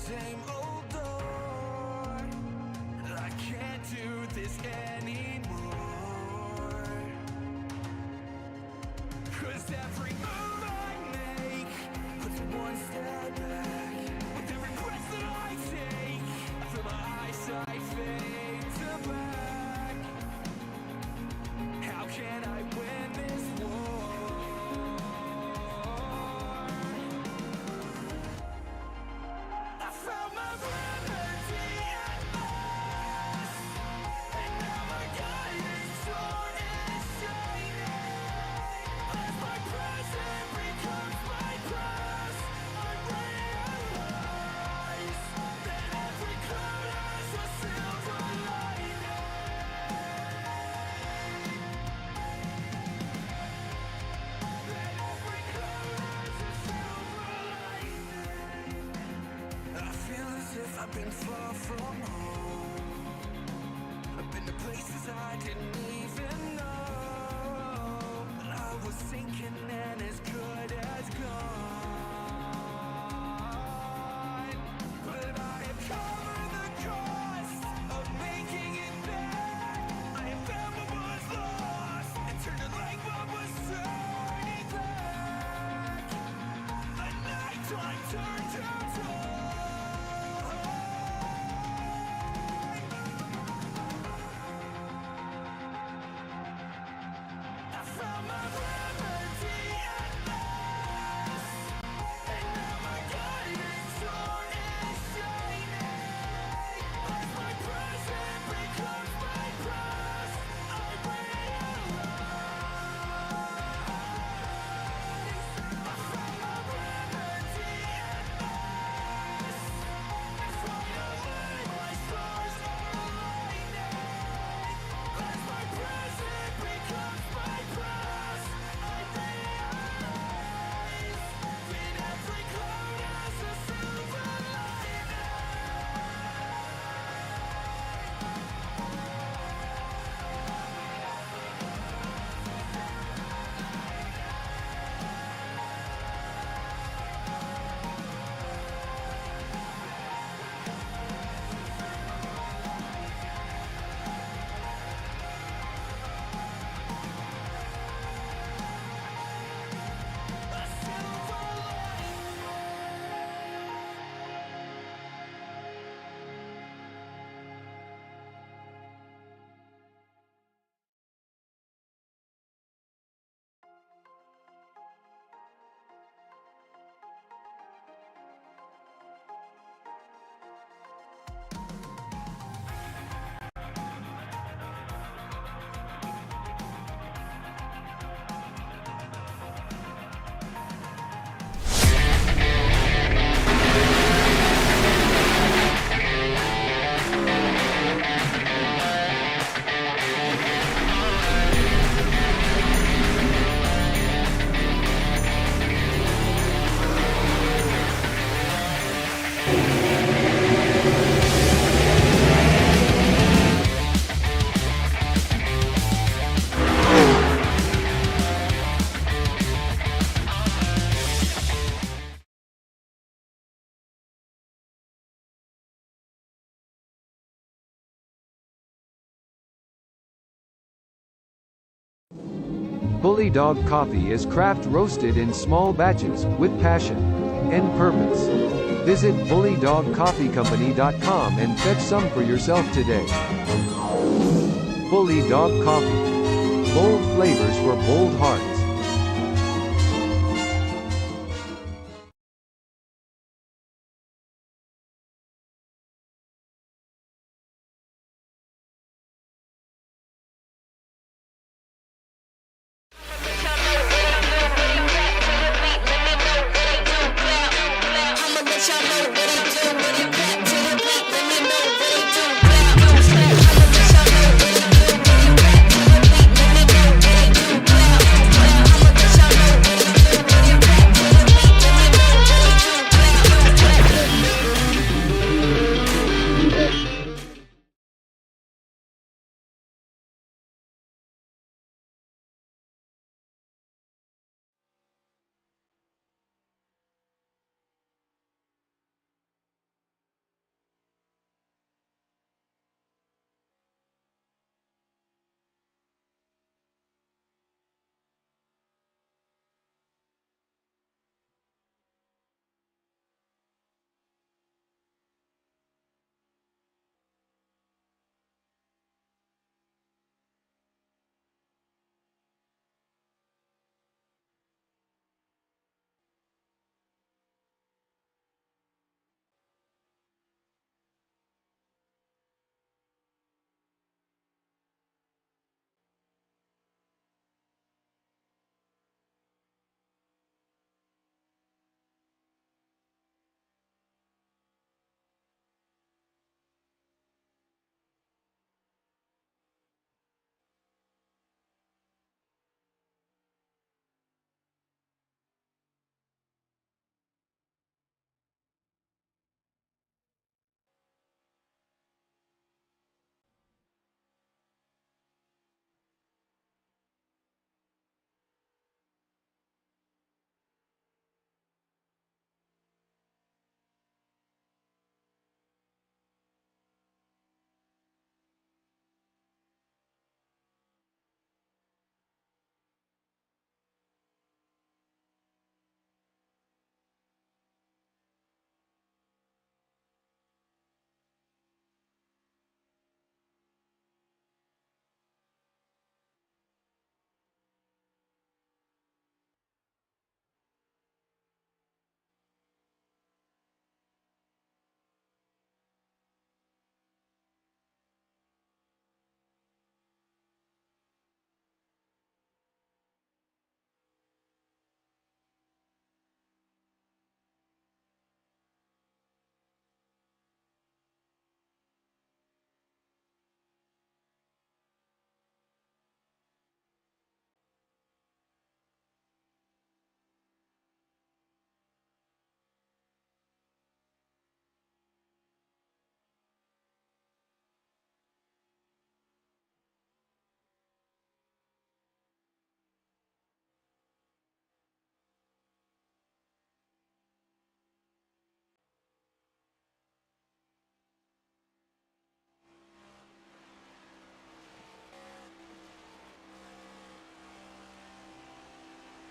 same old door. I can't do this anymore. 'Cause every move I make puts one step back. With every breath that I take, I feel my eyesight fade to black. How can I win this war? I found my remedy at last, and now my guiding sword is shining. As my present becomes my past, I realize that every cloud has a silver lining. That every cloud has a silver lining. I feel as if I've been far from home. I've been to places I didn't even know. I was sinking and as good as gone. But I have covered the cost of making it back. I have found what was lost and turned it like what was turning back. A nighttime turned to dawn. I found my remedy at last, and now my guiding sword is shining. As my present becomes my past, I realize I found my remedy at last. And finally my stars are aligning. As my present becomes my past, I realize that every cloud has a silver lining. A silver Bully Dog Coffee is craft roasted in small batches, with passion and purpose. Visit bullydogcoffeecompany.com and fetch some for yourself today. Bully Dog Coffee. Bold flavors for bold hearts. I'ma let y'all know what it do when it back to the beat. Let me know what it do. I'ma let y'all know what it do when it back to the beat. Let me know what it do.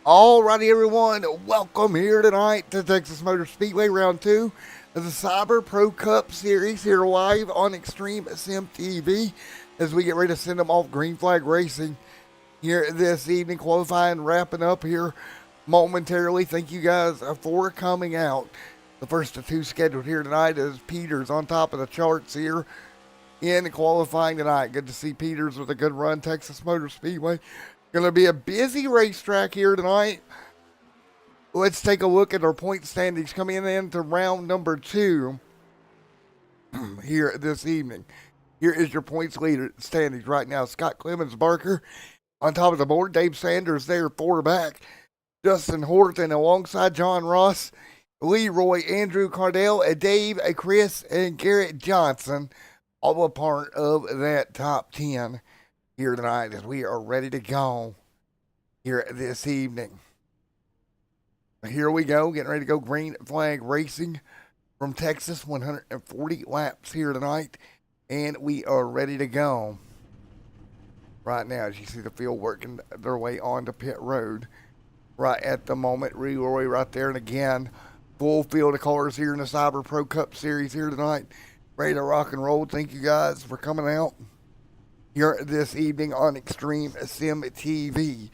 Alrighty, everyone, welcome here tonight to Texas Motor Speedway Round 2 of the Cyber Pro Cup Series here live on Extreme Sim TV as we get ready to send them off Green Flag Racing here this evening. Qualifying wrapping up here momentarily. Thank you guys for coming out. The first of two scheduled here tonight is Peters on top of the charts here in qualifying tonight. Good to see Peters with a good run. Texas Motor Speedway. Going to be a busy racetrack here tonight. Let's take a look at our point standings coming into round number 2 here this evening. Here is your points leader standings right now. Scott Clemens Barker on top of the board. Dave Sanders there, 4 back. Justin Horton alongside John Ross, Leroy, Andrew Cardell, Dave, Chris, and Garrett Johnson, all a part of that top 10 here tonight as we are ready to go here this evening. Here we go, getting ready to go Green Flag Racing from Texas, 140 laps here tonight, and we are ready to go right now as you see the field working their way onto pit road right at the moment. Leroy right there, and again, full field of cars here in the Cyber Pro Cup Series here tonight, ready to rock and roll. Thank you guys for coming out here this evening on Extreme Sim TV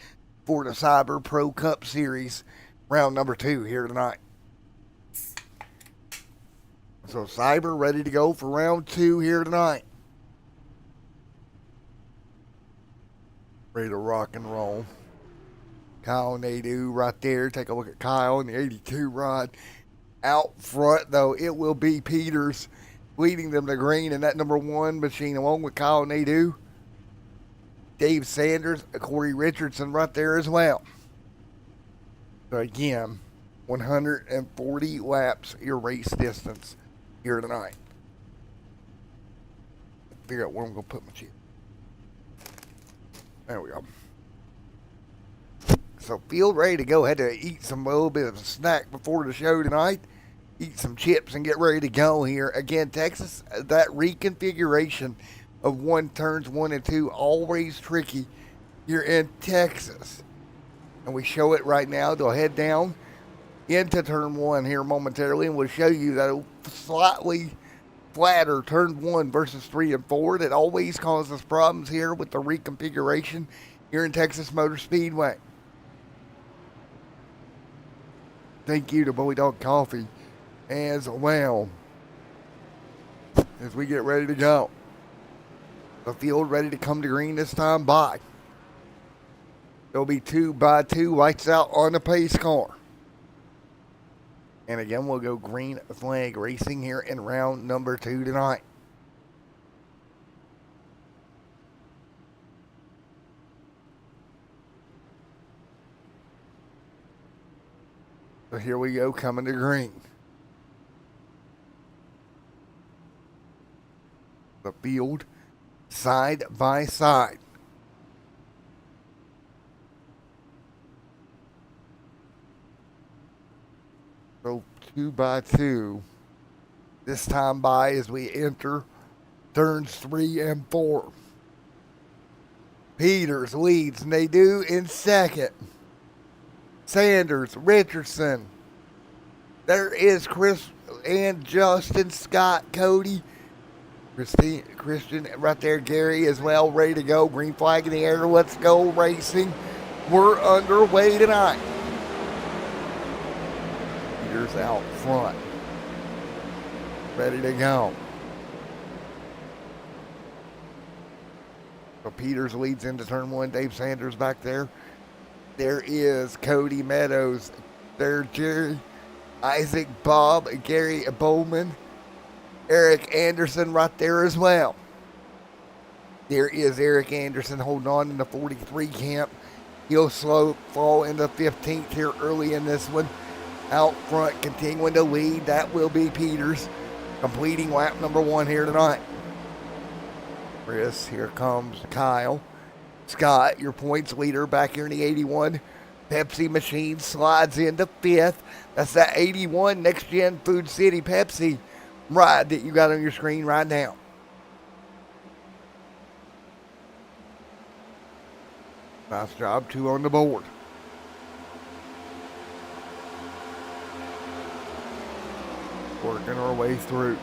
for the Cyber Pro Cup Series, round number 2 here tonight. So Cyber ready to go for round 2 here tonight. Ready to rock and roll. Kyle Nadeau right there. Take a look at Kyle in the 82 rod. Out front, though, it will be Peters leading them to green in that number 1 machine along with Kyle Nadeau. Dave Sanders, Corey Richardson right there as well. So again, 140 laps your race distance here tonight. Figure out where I'm going to put my chip. There we go. So field ready to go. Had to eat a little bit of a snack before the show tonight. Eat some chips and get ready to go here. Again, Texas, that reconfiguration of turns 1 and 2, always tricky here in Texas. And we show it right now. They'll head down into turn 1 here momentarily, and we'll show you that slightly flatter turn 1 versus 3 and 4 that always causes problems here with the reconfiguration here in Texas Motor Speedway. Thank you to Bully Dog Coffee as well as we get ready to go. The field ready to come to green this time by. There'll be 2 by 2 lights out on the pace car. And again, we'll go Green Flag Racing here in round number 2 tonight. So here we go, coming to green. The field side by side. So 2 by 2 this time by as we enter turns 3 and 4. Peters leads Nadeau in second. Sanders, Richardson. There is Chris and Justin, Scott, Cody, Christian right there, Gary as well, ready to go. Green flag in the air. Let's go racing. We're underway tonight. Peters out front. Ready to go. So Peters leads into turn 1. Dave Sanders back there. There is Cody Meadows. There, Jerry, Isaac, Bob, Gary Bowman. Eric Anderson right there as well. There is Eric Anderson holding on in the 43 camp. He'll fall into 15th here early in this one. Out front, continuing to lead. That will be Peters, completing lap number 1 here tonight. Chris, here comes Kyle. Scott, your points leader back here in the 81. Pepsi machine slides into 5th. That's that 81 Next Gen Food City Pepsi ride that you got on your screen right now. Nice job, 2 on the board. Working our way through.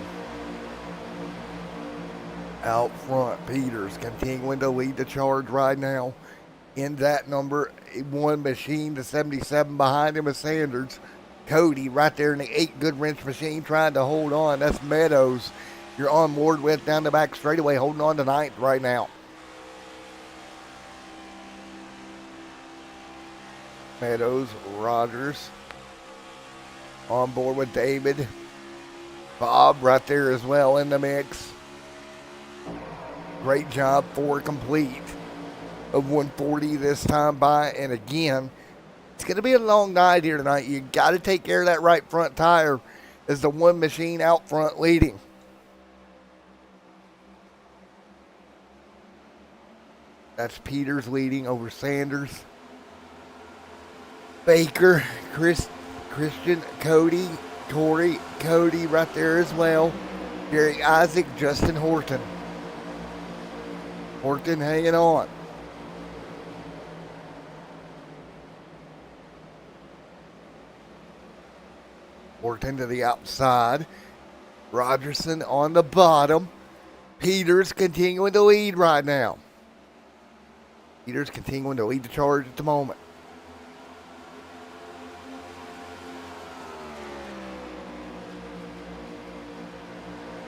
Out front, Peters continuing to lead the charge right now. In that number 1 machine, the 77 behind him is Sanders. Cody right there in the 8 good wrench machine trying to hold on. That's Meadows. You're on board with down the back straightaway, holding on to 9th right now. Meadows, Rogers on board with David. Bob right there as well in the mix. Great job, 4 complete of 140 this time by. And again, it's going to be a long night here tonight. You got to take care of that right front tire as the 1 machine out front leading. That's Peters leading over Sanders. Baker, Christian, Cody, Corey, Cody right there as well. Jerry Isaac, Justin Horton. Horton hanging on. Horton to the outside. Rogerson on the bottom. Peters continuing to lead right now. Peters continuing to lead the charge at the moment.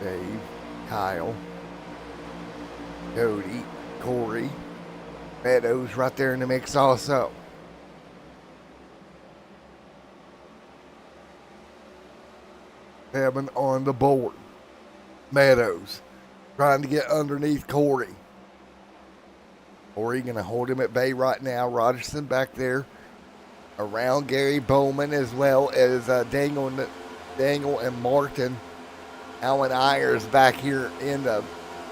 Dave, Kyle, Cody, Corey, Meadows right there in the mix also. Seven on the board. Meadows trying to get underneath Corey. Corey going to hold him at bay right now. Rogerson back there. Around Gary Bowman as well as Dangle and Martin. Alan Ayers back here in the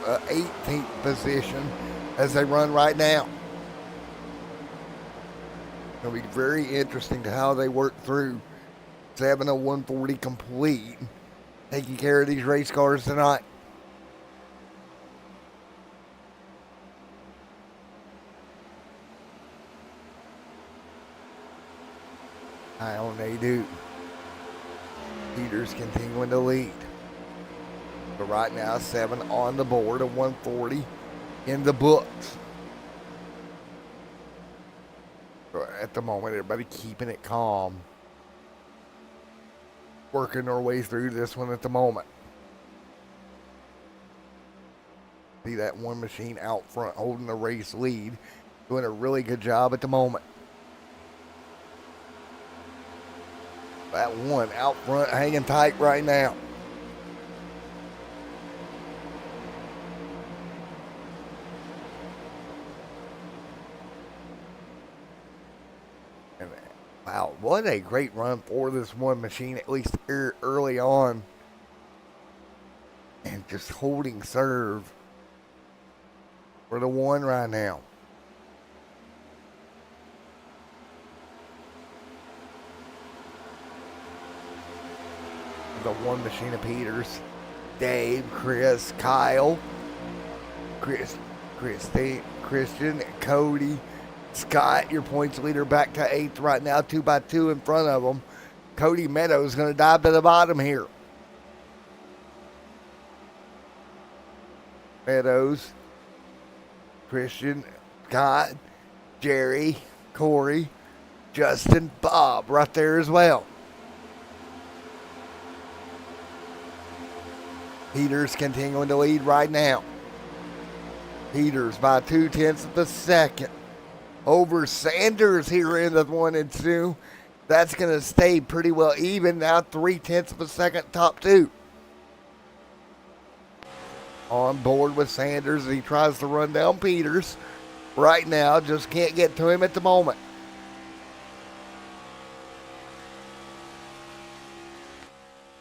18th position as they run right now. It'll be very interesting to how they work through 7 of 140 complete, taking care of these race cars tonight. Kyle Nadeau. Peters continuing to lead. But right now, 7 on the board of 140 in the books. So at the moment, everybody keeping it calm. Working our way through this one at the moment. See that 1 machine out front holding the race lead. Doing a really good job at the moment. That 1 out front hanging tight right now. And wow, what a great run for this 1 machine, at least early on. And just holding serve for the 1 right now. The 1 machine of Peters. Dave, Chris, Kyle, Christian, Cody, Scott, your points leader back to 8th right now, 2 by 2 in front of them. Cody Meadows going to dive to the bottom here. Meadows, Christian, Scott, Jerry, Corey, Justin, Bob right there as well. Peters continuing to lead right now. Peters by 0.2 of a second over Sanders here in the 1 and 2. That's going to stay pretty well even now. 0.3 of a second, top 2. On board with Sanders as he tries to run down Peters. Right now, just can't get to him at the moment.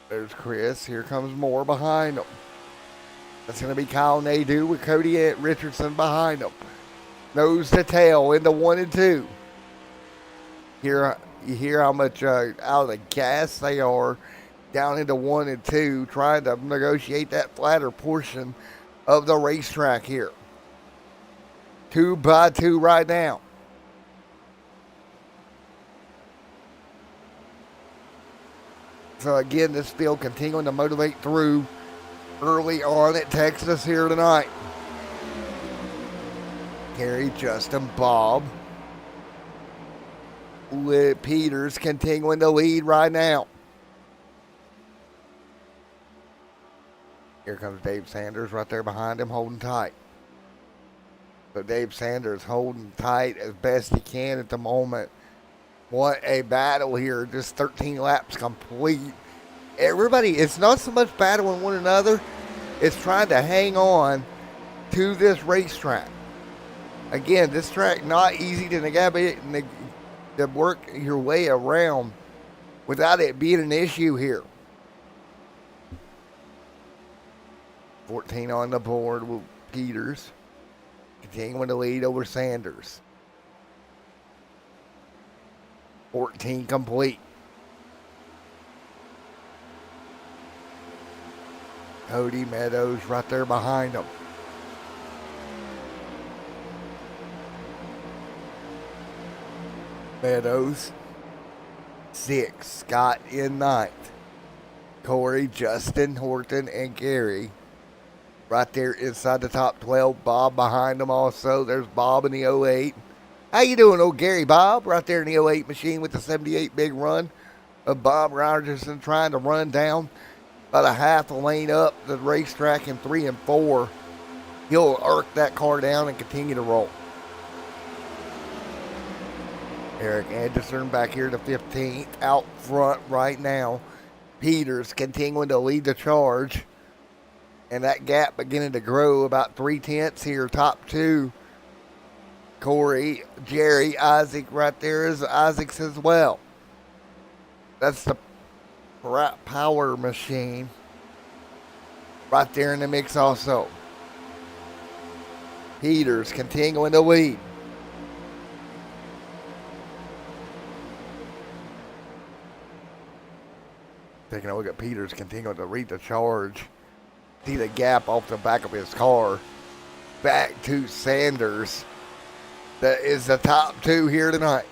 There's Chris. Here comes more behind him. That's going to be Kyle Nadeau with Cody Richardson behind him. Nose to tail into 1 and 2. You hear how much out of the gas they are down into 1 and 2, trying to negotiate that flatter portion of the racetrack here. 2 by 2 right now. So again, this field continuing to motivate through early on at Texas here tonight. Gary, Justin, Bob. With Peters continuing to lead right now. Here comes Dave Sanders right there behind him, holding tight. So Dave Sanders holding tight as best he can at the moment. What a battle here. Just 13 laps complete. Everybody, it's not so much battling one another. It's trying to hang on to this racetrack. Again, this track not easy to navigate and to work your way around without it being an issue here. 14 on the board with Peters. Continuing to lead over Sanders. 14 complete. Cody Meadows right there behind him. Meadows, 6. Scott in 9th. Corey, Justin, Horton, and Gary right there inside the top 12. Bob behind them also. There's Bob in the 08. How you doing, old Gary Bob? Right there in the 08 machine with the 78 big run of Bob Rogerson trying to run down about a half a lane up the racetrack in 3 and 4. He'll arc that car down and continue to roll. Eric Anderson back here to 15th, out front right now. Peters continuing to lead the charge. And that gap beginning to grow about 3/10 here, top 2. Corey, Jerry, Isaac right there is Isaac's as well. That's the power machine right there in the mix also. Peters continuing to lead. Taking a look at Peters continuing to lead the charge. See the gap off the back of his car. Back to Sanders. That is the top 2 here tonight.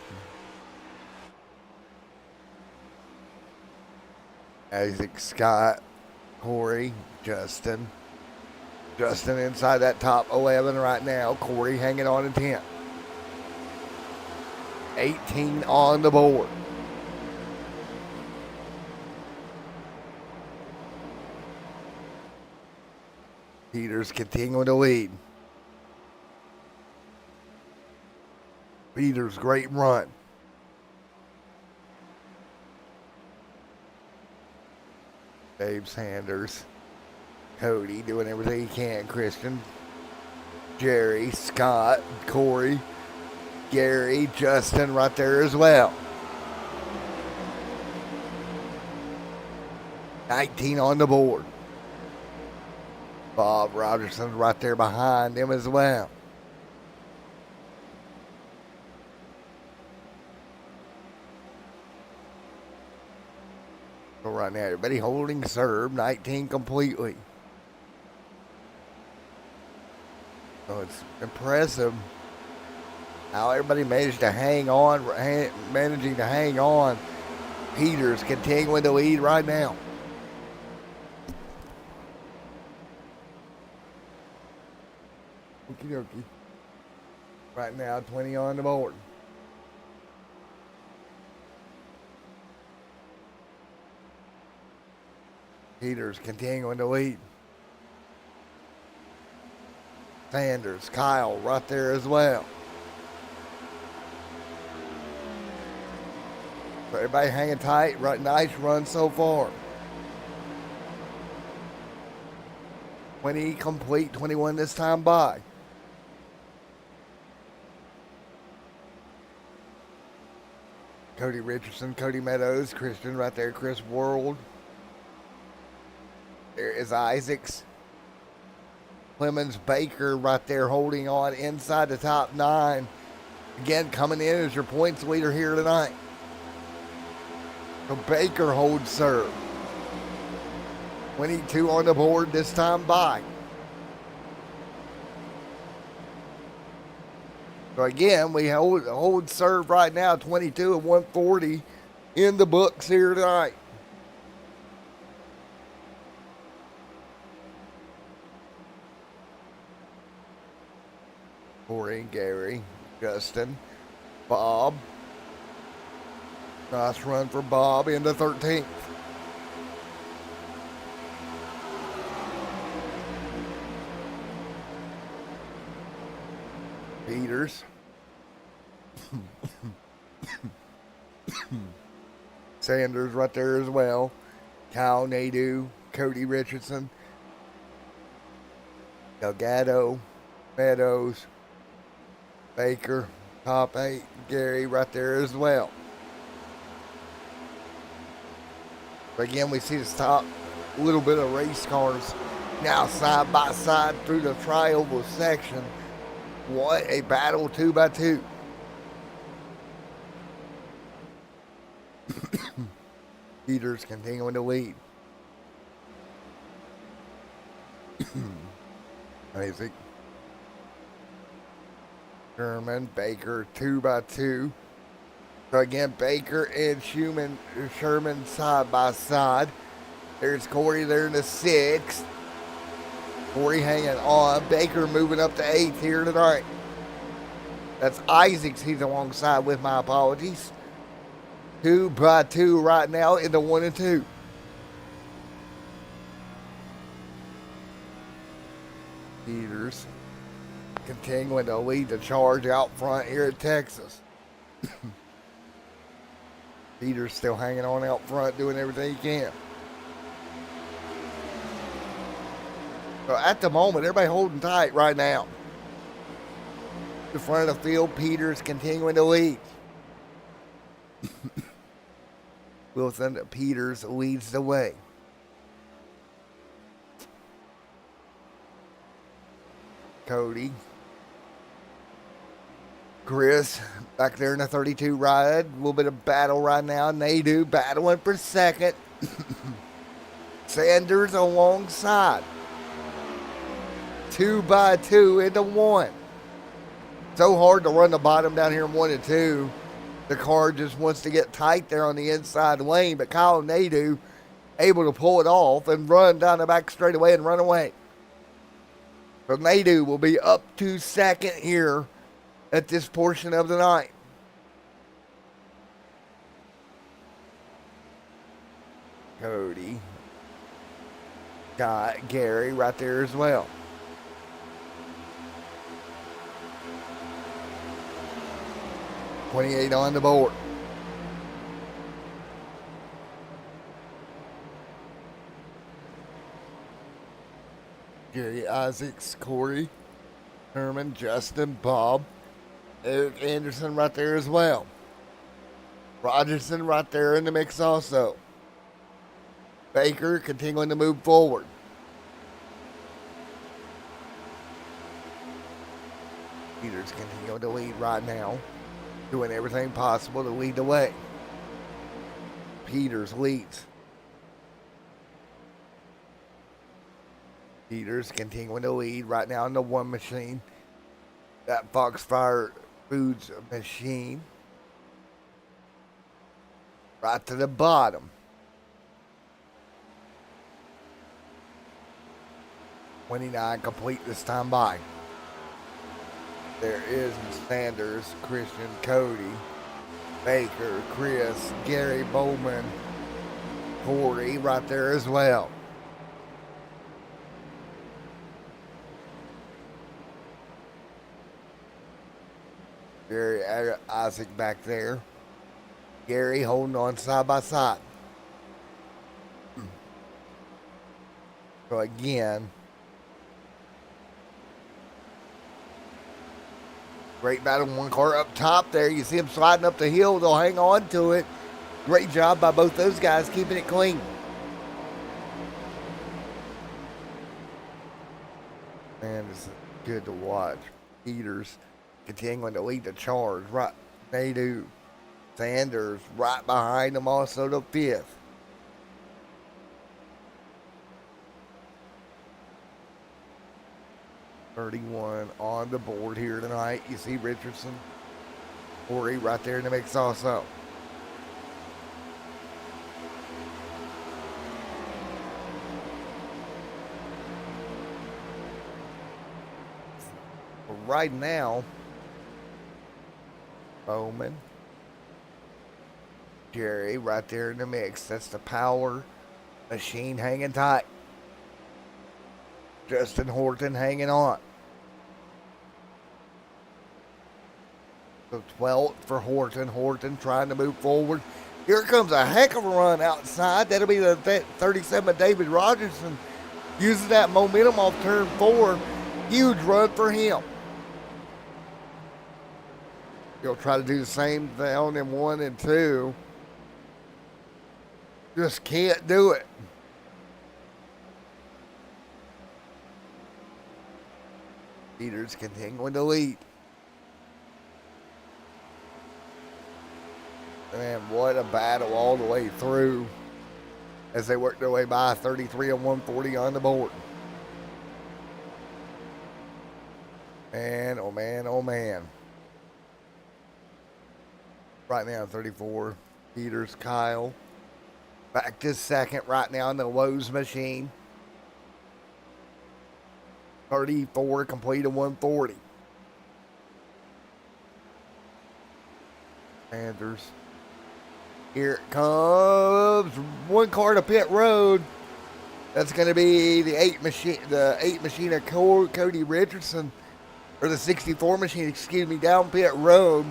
Isaac, Scott, Corey, Justin. Justin inside that top 11 right now. Corey hanging on in 10th. 18 on the board. Peters continuing to lead. Peters, great run. Dave Sanders. Cody doing everything he can. Christian. Jerry, Scott, Corey, Gary, Justin right there as well. 19 on the board. Bob Rogerson right there behind him as well. So right now, everybody holding serve, 19 completely. So it's impressive how everybody managed to hang on, managing to hang on. Peters continuing to lead right now. Okie dokie. Right now, 20 on the board. Peters continuing to lead. Sanders, Kyle right there as well. So everybody hanging tight. Right, nice run so far. 20 complete, 21 this time by. Cody Richardson, Cody Meadows, Christian right there, Chris World. There is Isaacs. Clemens Baker right there holding on inside the top 9. Again, coming in as your points leader here tonight. So Baker holds serve. 22 on the board this time by. So again, we hold serve right now, 22 and 140 in the books here tonight. Corey, Gary, Justin, Bob. Nice run for Bob in the 13th. Peters. Sanders right there as well. Kyle Nadeau, Cody Richardson, Delgado, Meadows, Baker, top 8, Gary right there as well. But again, we see this top little bit of race cars now side by side through the trioval section. What a battle 2x2. Peters continuing to lead. Isaac. Sherman, Baker, 2x2. So again, Baker and Sherman side by side. There's Corey there in the 6th. Corey hanging on. Baker moving up to 8th here tonight. That's Isaacs he's alongside with, my apologies. 2x2 right now in the 1 and 2. Peters continuing to lead the charge out front here at Texas. Peters still hanging on out front, doing everything he can. So at the moment, everybody holding tight right now. The front of the field, Peters continuing to lead. Wilson Peters leads the way. Cody. Chris back there in the 32 ride. A little bit of battle right now. Nadeau battling for second. Sanders alongside. 2x2 into 1. So hard to run the bottom down here in 1 and 2. The car just wants to get tight there on the inside lane, but Kyle Nadeau able to pull it off and run down the back straightaway and run away. So Nadeau will be up to second here at this portion of the night. Cody got Gary right there as well. .28 on the board. Gary Isaacs, Corey, Herman, Justin, Bob, Eric Anderson right there as well. Rogerson right there in the mix also. Baker continuing to move forward. Peters continuing to lead right now. Doing everything possible to lead the way. Peters leads. Peters continuing to lead right now in the 1 machine. That Foxfire Foods machine. Right to the bottom. 29 complete this time by. There is Sanders, Christian, Cody, Baker, Chris, Gary Bowman, Corey right there as well. Gary Isaac back there. Gary holding on side by side. So again, great battle, one car up top there. You see him sliding up the hill. They'll hang on to it. Great job by both those guys keeping it clean. Man, it's good to watch. Peters continuing to lead the charge. Right, Nadeau, Sanders right behind them also to 5th. .31 on the board here tonight. You see Richardson, Corey right there in the mix also. Right now, Bowman. Jerry right there in the mix. That's the power machine hanging tight. Justin Horton hanging on. So 12th for Horton. Horton trying to move forward. Here comes a heck of a run outside. That'll be the 37 David Rogerson. Using that momentum off turn 4. Huge run for him. He'll try to do the same down in 1 and 2. Just can't do it. Peters continuing to lead. And what a battle all the way through as they work their way by 33 and 140 on the board. And oh man, oh man. Right now, 34. Peters, Kyle. Back to second right now in the Lowe's machine. 34 complete to 140. Sanders. Here it comes. One car to pit road. That's going to be the 8 machine of Cody Richardson, or the 64 machine, excuse me, down pit road.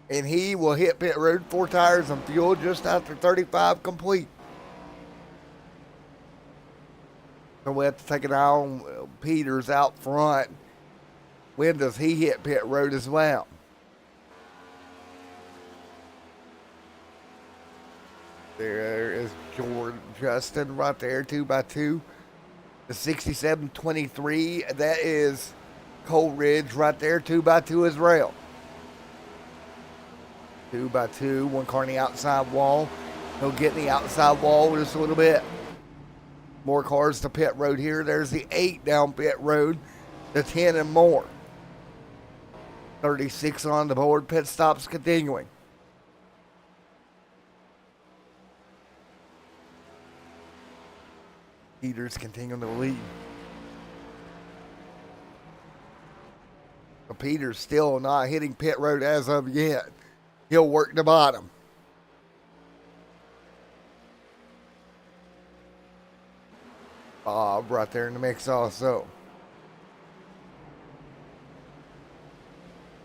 And he will hit pit road, 4 tires and fuel just after 35 complete. So we have to take an eye on Peters out front. When does he hit pit road as well? There is Jordan Justin right there, 2x2. The 6723, that is Cole Ridge right there, 2x2 as well. 2x2, one car on the outside wall. He'll get in the outside wall just a little bit. More cars to pit road here. There's the 8 down pit road, the 10 and more. 36 on the board, pit stops continuing. Peters continuing to lead. But Peters still not hitting pit road as of yet. He'll work the bottom. Bob right there in the mix also.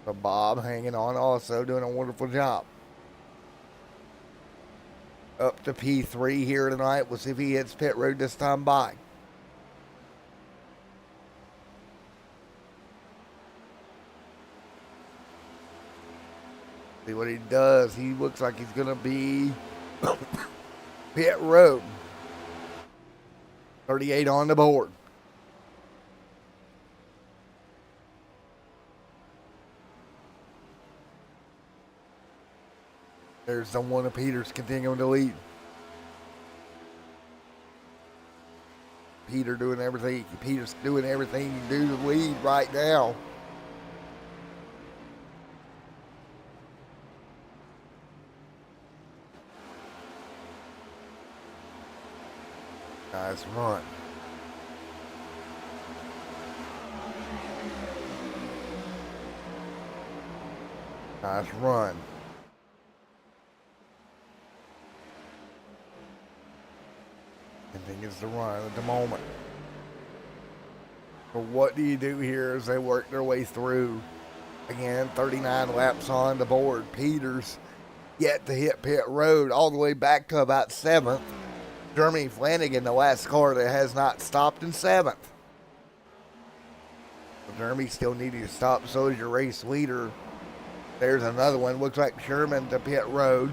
So Bob hanging on also, doing a wonderful job. Up to P3 here tonight. We'll see if he hits pit road this time by. See what he does. He looks like he's going to be pit road. 38 on the board. There's the one of Peters continuing to lead. Peters doing everything he can do to lead right now. Nice run. Nice run. Continues to run at the moment. But what do you do here as they work their way through? Again, 39 laps on the board. Peters yet to hit pit road all the way back to about 7th. Jeremy Flanagan, the last car that has not stopped in 7th. So Jeremy still needing to stop, so is your race leader. There's another one. Looks like Sherman to pit road.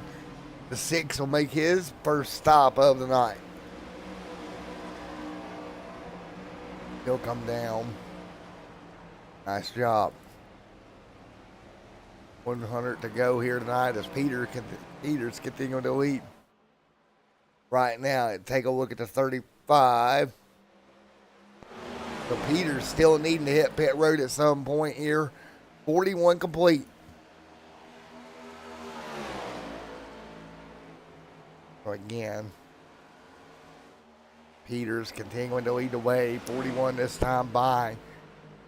The 6 will make his first stop of the night. He'll come down. Nice job. 100 to go here tonight as Peters continuing to lead. Right now, take a look at the 35. So Peters still needing to hit pit road at some point here. 41 complete. So again, Peters continuing to lead the way. 41 this time by.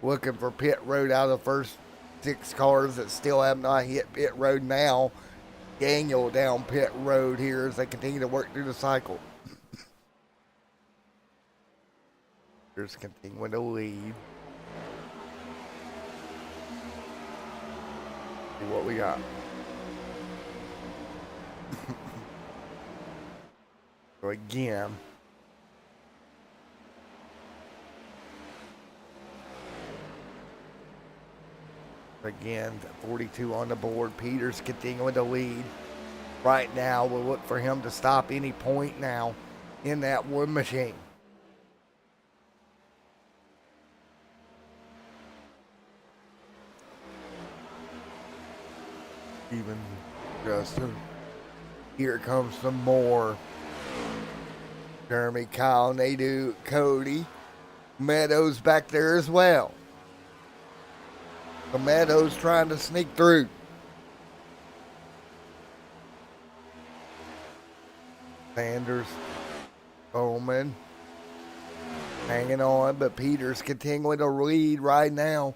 Looking for pit road out of the first 6 cars that still have not hit pit road now. Daniel down pit road here as they continue to work through the cycle. Here's continuing to lead. See what we got. So again, Again, 42 on the board. Peters continuing to lead. Right now, we'll look for him to stop any point now in that wood machine. Even Justin. Here comes some more. Jeremy, Kyle, Nadu, Cody. Meadows back there as well. The Meadows trying to sneak through. Sanders, Bowman, hanging on, but Peters continuing to lead right now.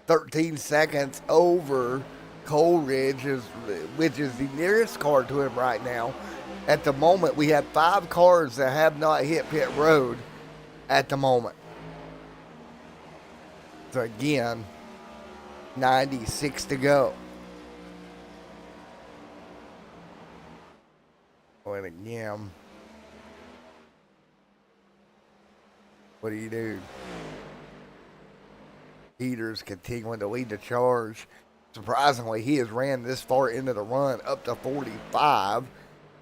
13 seconds over Coleridge, which is the nearest car to him right now. At the moment, we have 5 cars that have not hit pit road at the moment. So again, 96 to go. And again, what do? Peters continuing to lead the charge. Surprisingly, he has ran this far into the run, up to 45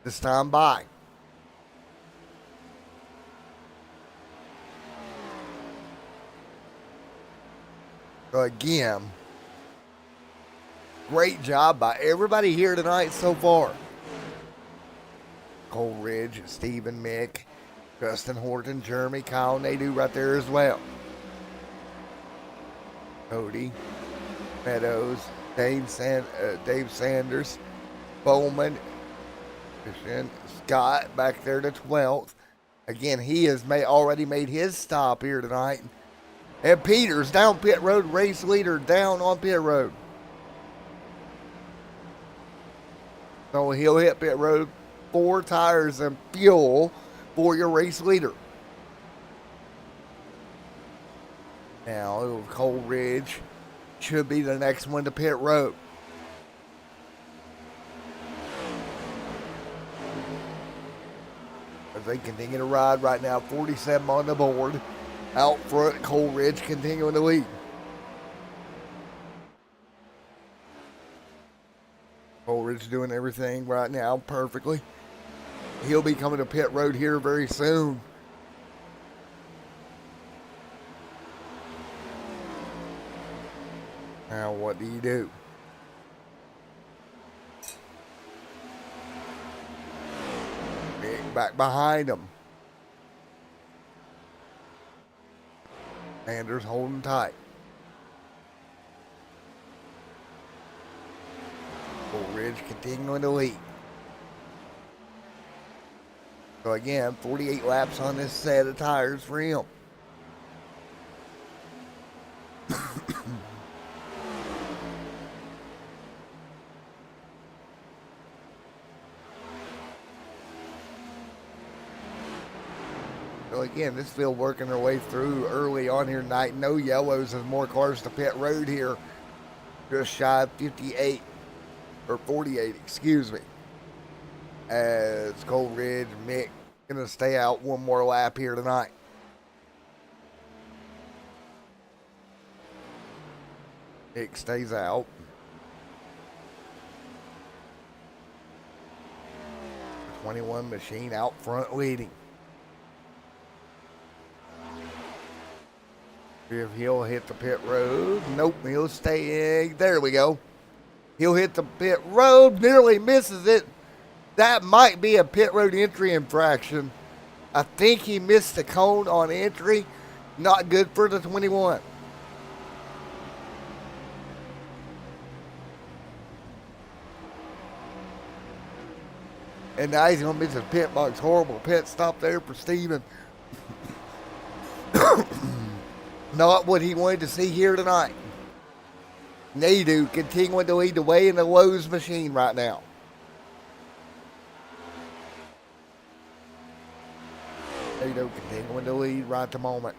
this time by. So again, great job by everybody here tonight so far. Coleridge, Stephen Mick, Justin Horton, Jeremy, Kyle, Nadu right there as well. Cody, Meadows, Dave Sanders, Bowman, Scott back there to 12th. Again, he has already made his stop here tonight. And Peters down pit road, race leader down on pit road. So he'll hit pit road, 4 tires and fuel for your race leader. Now, Coleridge should be the next one to pit road. As they continue to ride right now, 47 on the board. Out front, Coleridge continuing to lead. Coleridge doing everything right now perfectly. He'll be coming to pit road here very soon. Now, what do? Back behind him. Sanders holding tight. Coleridge continuing to lead. So again, 48 laps on this set of tires for him. So again, this field working their way through early on here tonight. No yellows as more cars to pit road here. Just shy of 58, or 48, excuse me. As Coleridge, Mick, going to stay out one more lap here tonight. Mick stays out. The 21 machine out front leading. If he'll hit the pit road. Nope, he'll stay. There we go. He'll hit the pit road. Nearly misses it. That might be a pit road entry infraction. I think he missed the cone on entry. Not good for the 21. And now he's going to miss his pit box. Horrible pit stop there for Steven. Not what he wanted to see here tonight. Nadu continuing to lead the way in the Lowe's machine right now. Nadu continuing to lead right at the moment.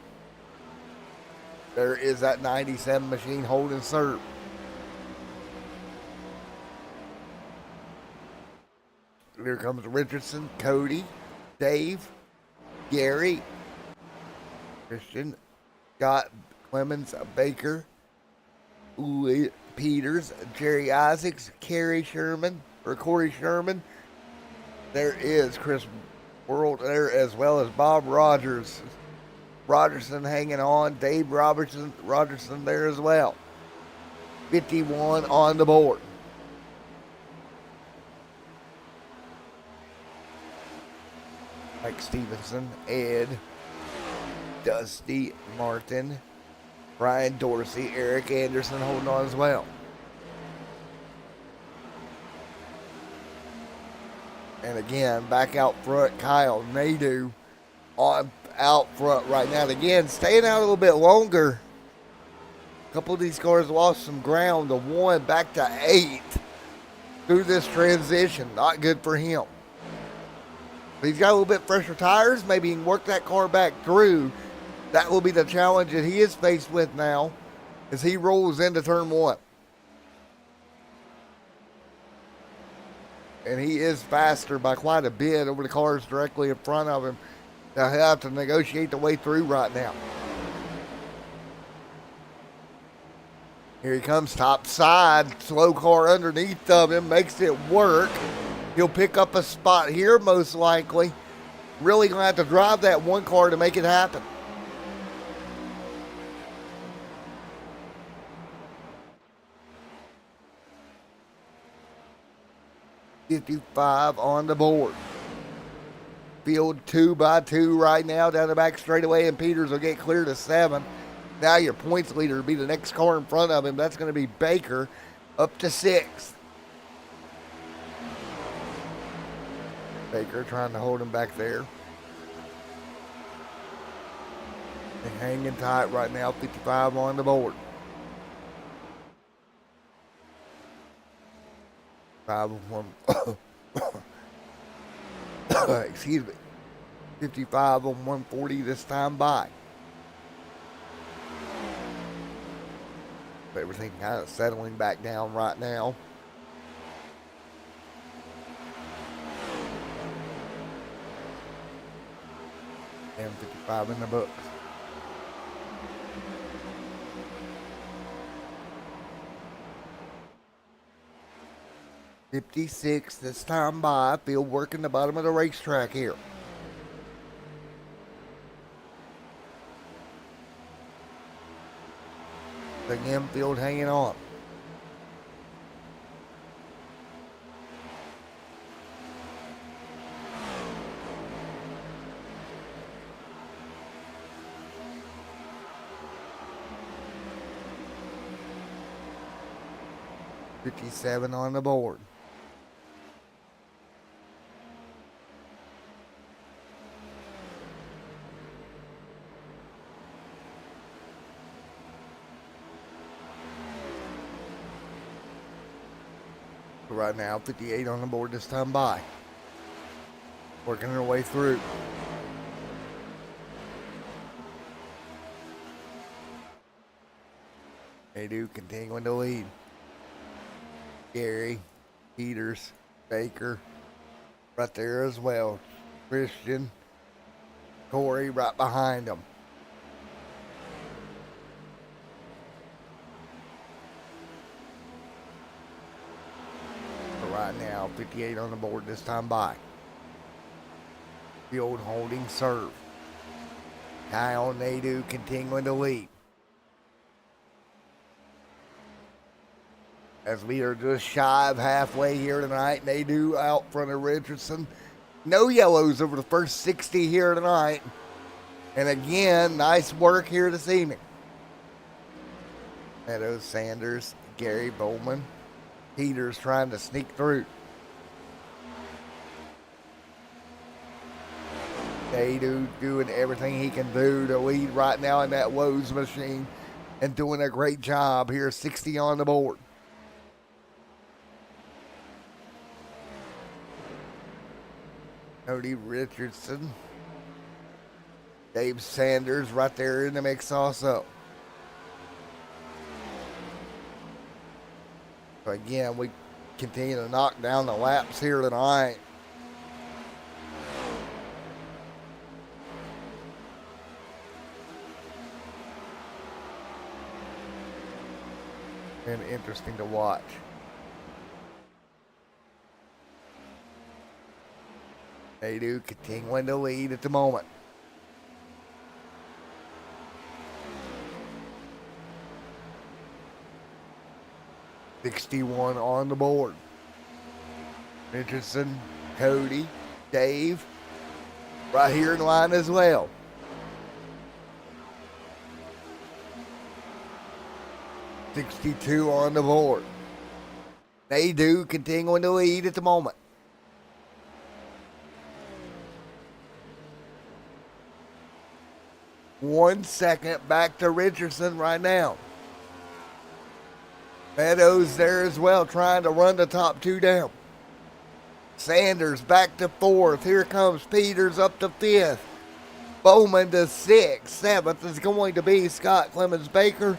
There is that 97 machine holding serve. Here comes Richardson, Cody, Dave, Gary, Christian, Scott, Clemens, Baker, Peters, Jerry Isaacs, Corey Sherman. There is Chris World there, as well as Bob Rogers. Rogerson hanging on. Dave Rogerson there as well. 51 on the board. Mike Stevenson, Ed, Dusty Martin, Brian Dorsey, Eric Anderson holding on as well. And again, back out front, Kyle Nadu on out front right now. And again, staying out a little bit longer. A couple of these cars lost some ground to 1 back to 8 through this transition. Not good for him. But he's got a little bit fresher tires. Maybe he can work that car back through. That will be the challenge that he is faced with now as he rolls into turn 1. And he is faster by quite a bit over the cars directly in front of him. They'll have to negotiate the way through right now. Here he comes, top side. Slow car underneath of him, makes it work. He'll pick up a spot here most likely. Really going to have to drive that one car to make it happen. $55 on the board. Field 2 by 2 right now down the back straightaway, and Peters will get clear to 7. Now your points leader will be the next car in front of him. That's going to be Baker up to 6th. Baker trying to hold him back there. They're hanging tight right now, 55 on the board. 5 on 1. Excuse me. 55 on 140 this time by. Everything kind of settling back down right now. And 55 in the books. $56 this time by. Field working the bottom of the racetrack here. Again, field hanging on. $57 on the board. Right now, 58 on the board this time by. Working their way through. They do continuing to lead. Gary, Peters, Baker, right there as well. Christian, Corey right behind them. Right now, 58 on the board this time by. The old holding serve. Kyle Nadu continuing to lead. As we are just shy of halfway here tonight, Nadu out front of Richardson. No yellows over the first 60 here tonight. And again, nice work here this evening. Meadows, Sanders, Gary Bowman. Peters trying to sneak through. Nadu doing everything he can do to lead right now in that Lowe's machine. and doing a great job here. 60 on the board. Cody Richardson. Dave Sanders right there in the mix also. So again, we continue to knock down the laps here tonight. And interesting to watch. They do continuing to lead at the moment. $61 on the board. Richardson, Cody, Dave, right here in line as well. $62 on the board. They do continuing to lead at the moment. One second back to Richardson right now. Meadows there as well, trying to run the top two down. Sanders back to fourth. Here comes Peters up to fifth. Bowman to sixth. Seventh is going to be Scott Clemens Baker.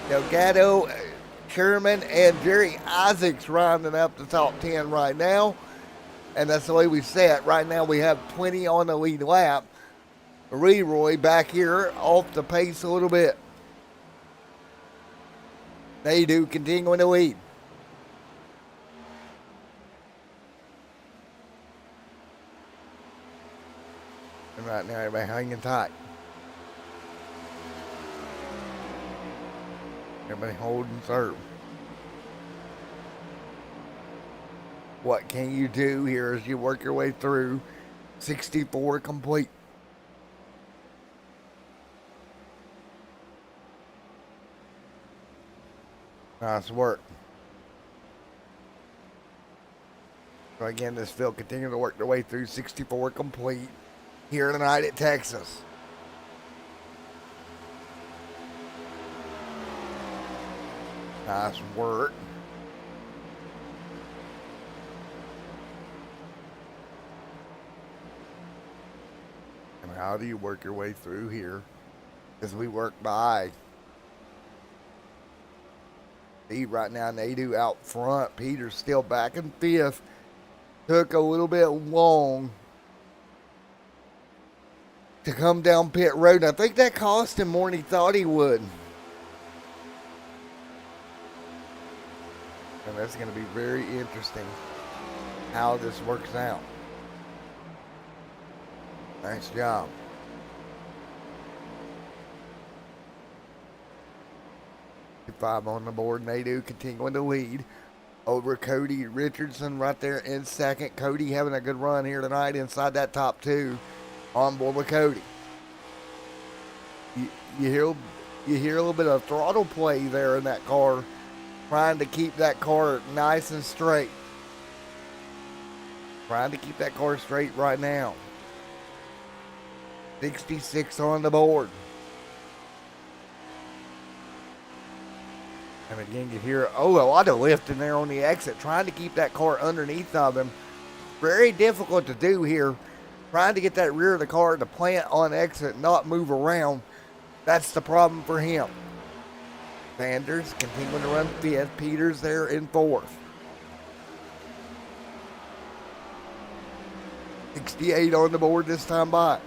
Delgado, Sherman, and Jerry Isaacs rounding up the top 10 right now. And that's the way we set. Right now we have 20 on the lead lap. Leroy back here off the pace a little bit. They do continuing to lead. And right now everybody hanging tight. Everybody holding serve. What can you do here as you work your way through 64 complete? Nice work. So again, this field continuing to work their way through 64 complete here tonight at Texas. Nice work. And how do you work your way through here as we work by? See right now, Nadu out front. Peters still back in fifth. Took a little bit long to come down pit road. And I think that cost him more than he thought he would. And that's going to be very interesting how this works out. Nice job. Five on the board. Nadu continuing to lead over Cody Richardson right there in second. Cody having a good run here tonight inside that top two on board with Cody. You hear a little bit of throttle play there in that car, trying to keep that car nice and straight. Trying to keep that car straight right now. 66 on the board. And again, you hear, a lot of lift in there on the exit, trying to keep that car underneath of him. Very difficult to do here. Trying to get that rear of the car to plant on exit, not move around. That's the problem for him. Sanders continuing to run fifth. Peters there in fourth. 68 on the board this time by.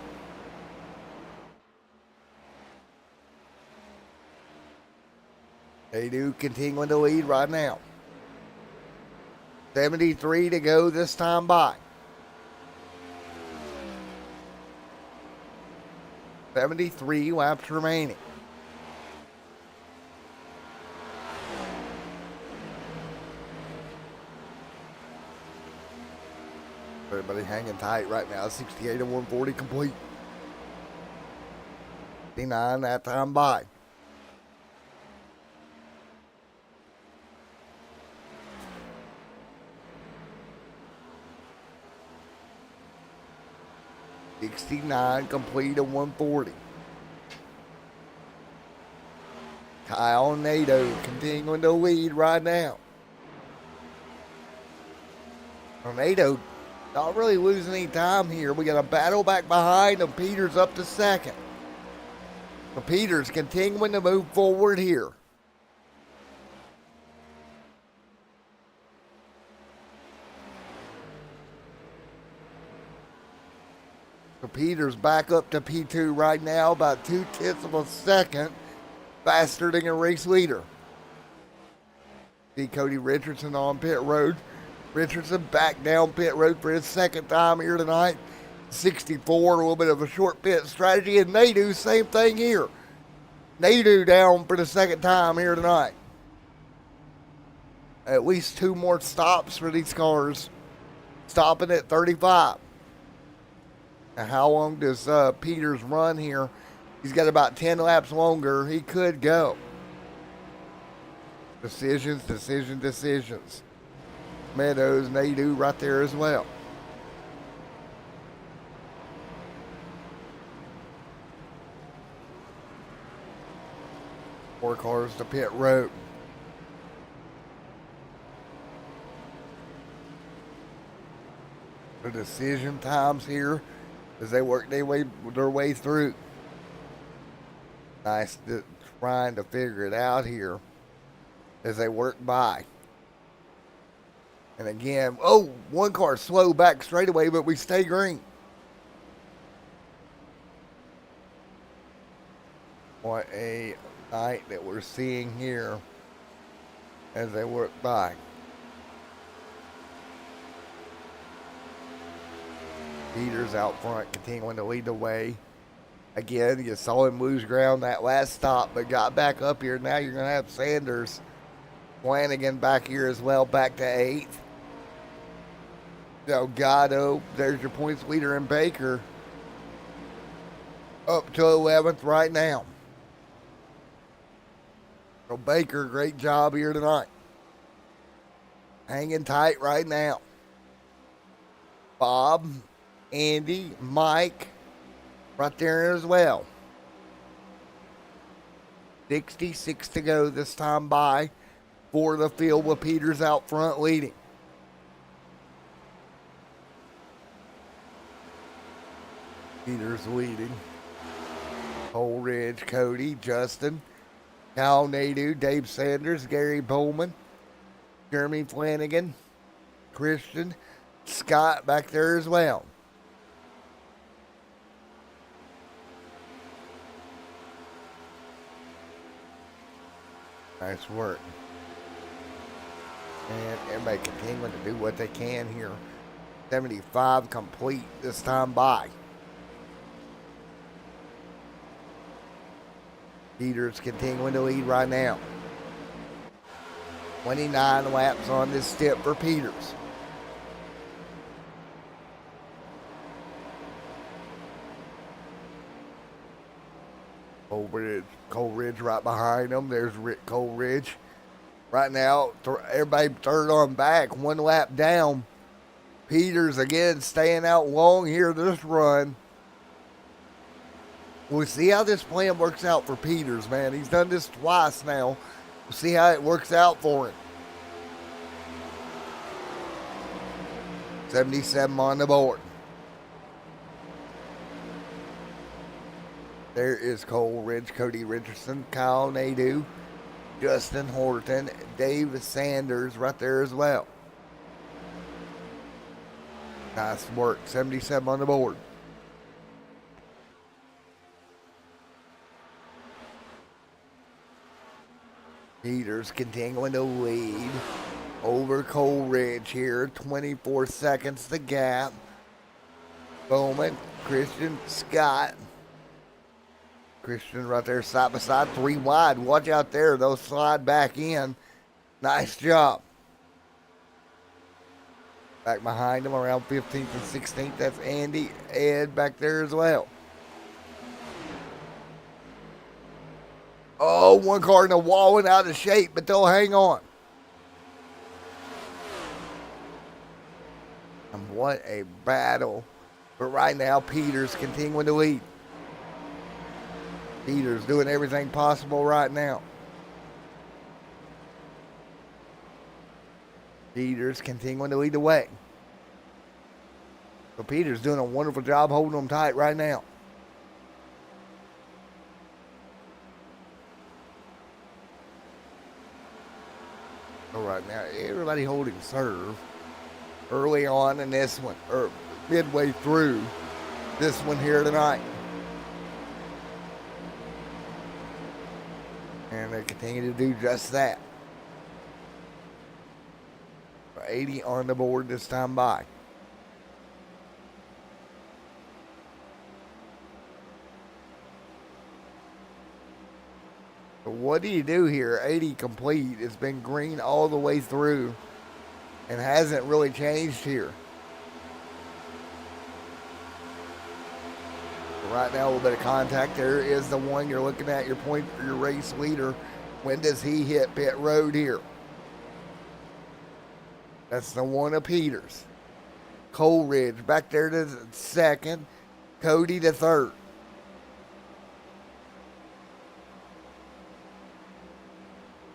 They do continuing to lead right now. 73 to go this time by. 73 laps remaining. Everybody hanging tight right now. 68 and 140 complete. 59 that time by. $69 complete and 140. Kyle Nadeau continuing to lead right now. Nadeau not really losing any time here. We got a battle back behind him. Peters up to second. So Peters continuing to move forward here. So Peters back up to P2 right now, about 0.2 of a second faster than a race leader. See Cody Richardson on pit road. Richardson back down pit road for his second time here tonight. 64, a little bit of a short pit strategy. And Nadeau, same thing here. Nadeau down for the second time here tonight. At least 2 more stops for these cars. Stopping at 35. Now how long does Peters run here? He's got about 10 laps longer. He could go. Decisions. Meadows, Nadeau right there as well. Four cars to pit road. The decision times here as they work their way through. Nice trying to figure it out here as they work by. And again, one car slow back straightaway, but we stay green. What a night that we're seeing here as they work by. Peters out front, continuing to lead the way. Again, you saw him lose ground that last stop, but got back up here. Now you're going to have Sanders, Flanagan back here as well, back to 8th. Delgado, there's your points leader in Baker, up to 11th right now. So Baker, great job here tonight. Hanging tight right now. Bob, Andy, Mike, right there as well. 66 to go this time by for the field with Peters out front leading. Peters leading. Coleridge, Cody, Justin, Kyle Nadeau, Dave Sanders, Gary Bowman, Jeremy Flanagan, Christian, Scott back there as well. Nice work. And everybody continuing to do what they can here. 75 complete this time by. Peters continuing to lead right now. 29 laps on this step for Peters. Coleridge right behind him. There's Rick Coleridge. Right now, everybody third on back, 1 lap down. Peters again staying out long here this run. We'll see how this plan works out for Peters, man. He's done this twice now. We'll see how it works out for him. 77 on the board. There is Coleridge, Cody Richardson, Kyle Nadeau, Justin Horton, Dave Sanders right there as well. Nice work. 77 on the board. Peters continuing to lead over Coleridge here. 24 seconds the gap. Bowman, Christian, Scott. Christian right there side by side, 3 wide. Watch out there. They'll slide back in. Nice job. Back behind him around 15th and 16th. That's Andy, Ed back there as well. Oh, one car in the wall and out of shape, but they'll hang on. And what a battle. But right now, Peters continuing to lead. Peters doing everything possible right now. Peters continuing to lead the way. So Peters doing a wonderful job holding them tight right now. So right now, everybody holding serve early on in this one, or midway through this one here tonight. And they continue to do just that. 80 on the board this time by. So what do you do here? 80 complete. It's been green all the way through and hasn't really changed here. Right now, a little bit of contact. There is the one you're looking at, your point, your race leader. When does he hit pit road here? That's the one of Peters. Coleridge back there to second. Cody to third.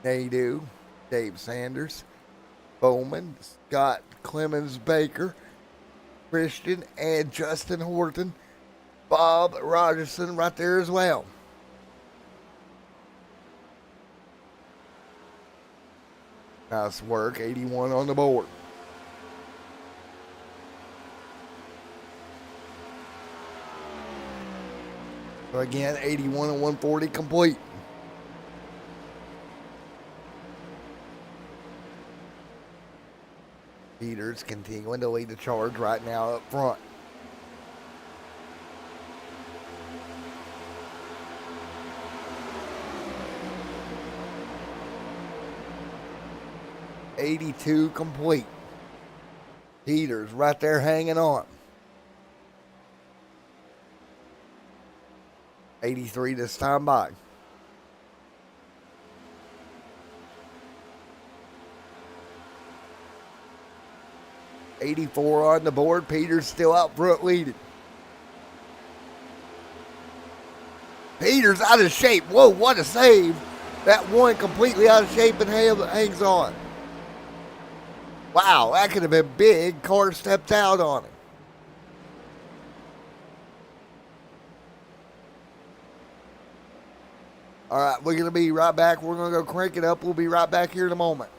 They do. Dave Sanders, Bowman, Scott Clemens Baker, Christian, and Justin Horton. Bob Rogerson right there as well. Nice work. 81 on the board. So again, 81 and 140 complete. Peters continuing to lead the charge right now up front. .82 complete. Peters right there hanging on. 83 this time by. .84 on the board. Peters still out front leading. Peters out of shape. Whoa, what a save. That one completely out of shape and hangs on. Wow, that could have been big. Car stepped out on him. All right, we're going to be right back. We're going to go crank it up. We'll be right back here in a moment.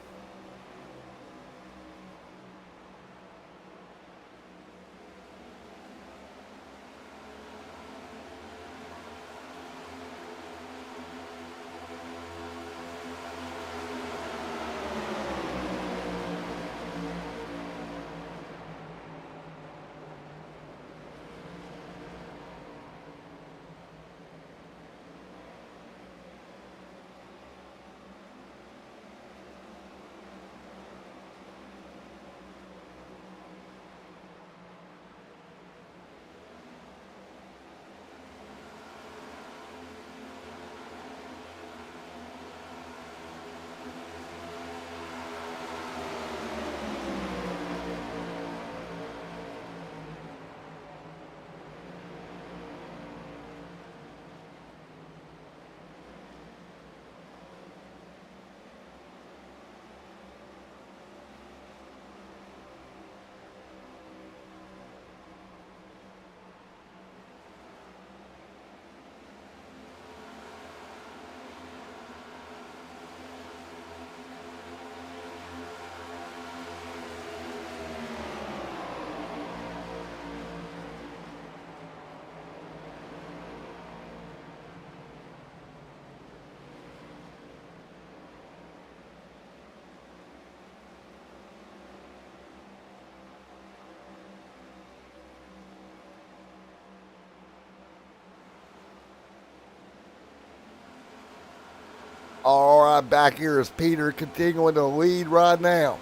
All right, back here is Peter continuing to lead right now.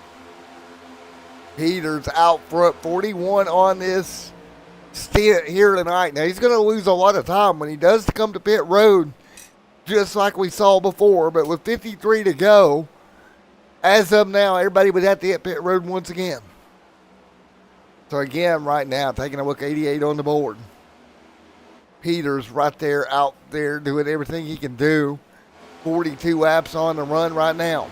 Peters out front, 41 on this stint here tonight. Now, he's going to lose a lot of time when he does come to pit road, just like we saw before. But with 53 to go, as of now, everybody would have to hit pit road once again. So, again, right now, taking a look, 88 on the board. Peters right there, out there, doing everything he can do. 42 laps on the run right now.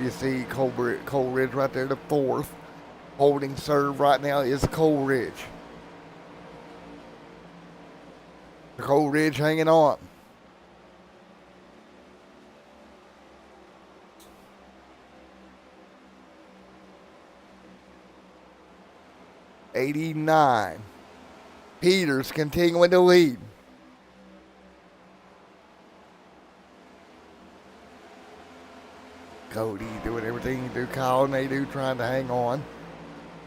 You see Coleridge right there, the fourth. Holding serve right now is Coleridge. Coleridge hanging on. '89. Peters continuing to lead. Cody doing everything he can do. Kyle Nadeau trying to hang on.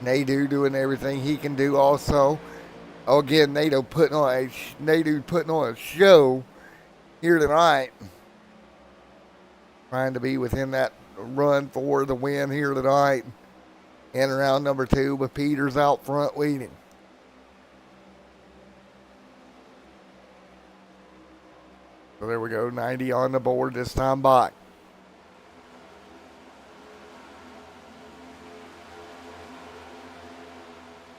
Nadeau doing everything he can do also. Oh, again, Nadeau putting on a show here tonight. Trying to be within that run for the win here tonight. In round number 2 with Peters out front leading. So there we go, 90 on the board this time back.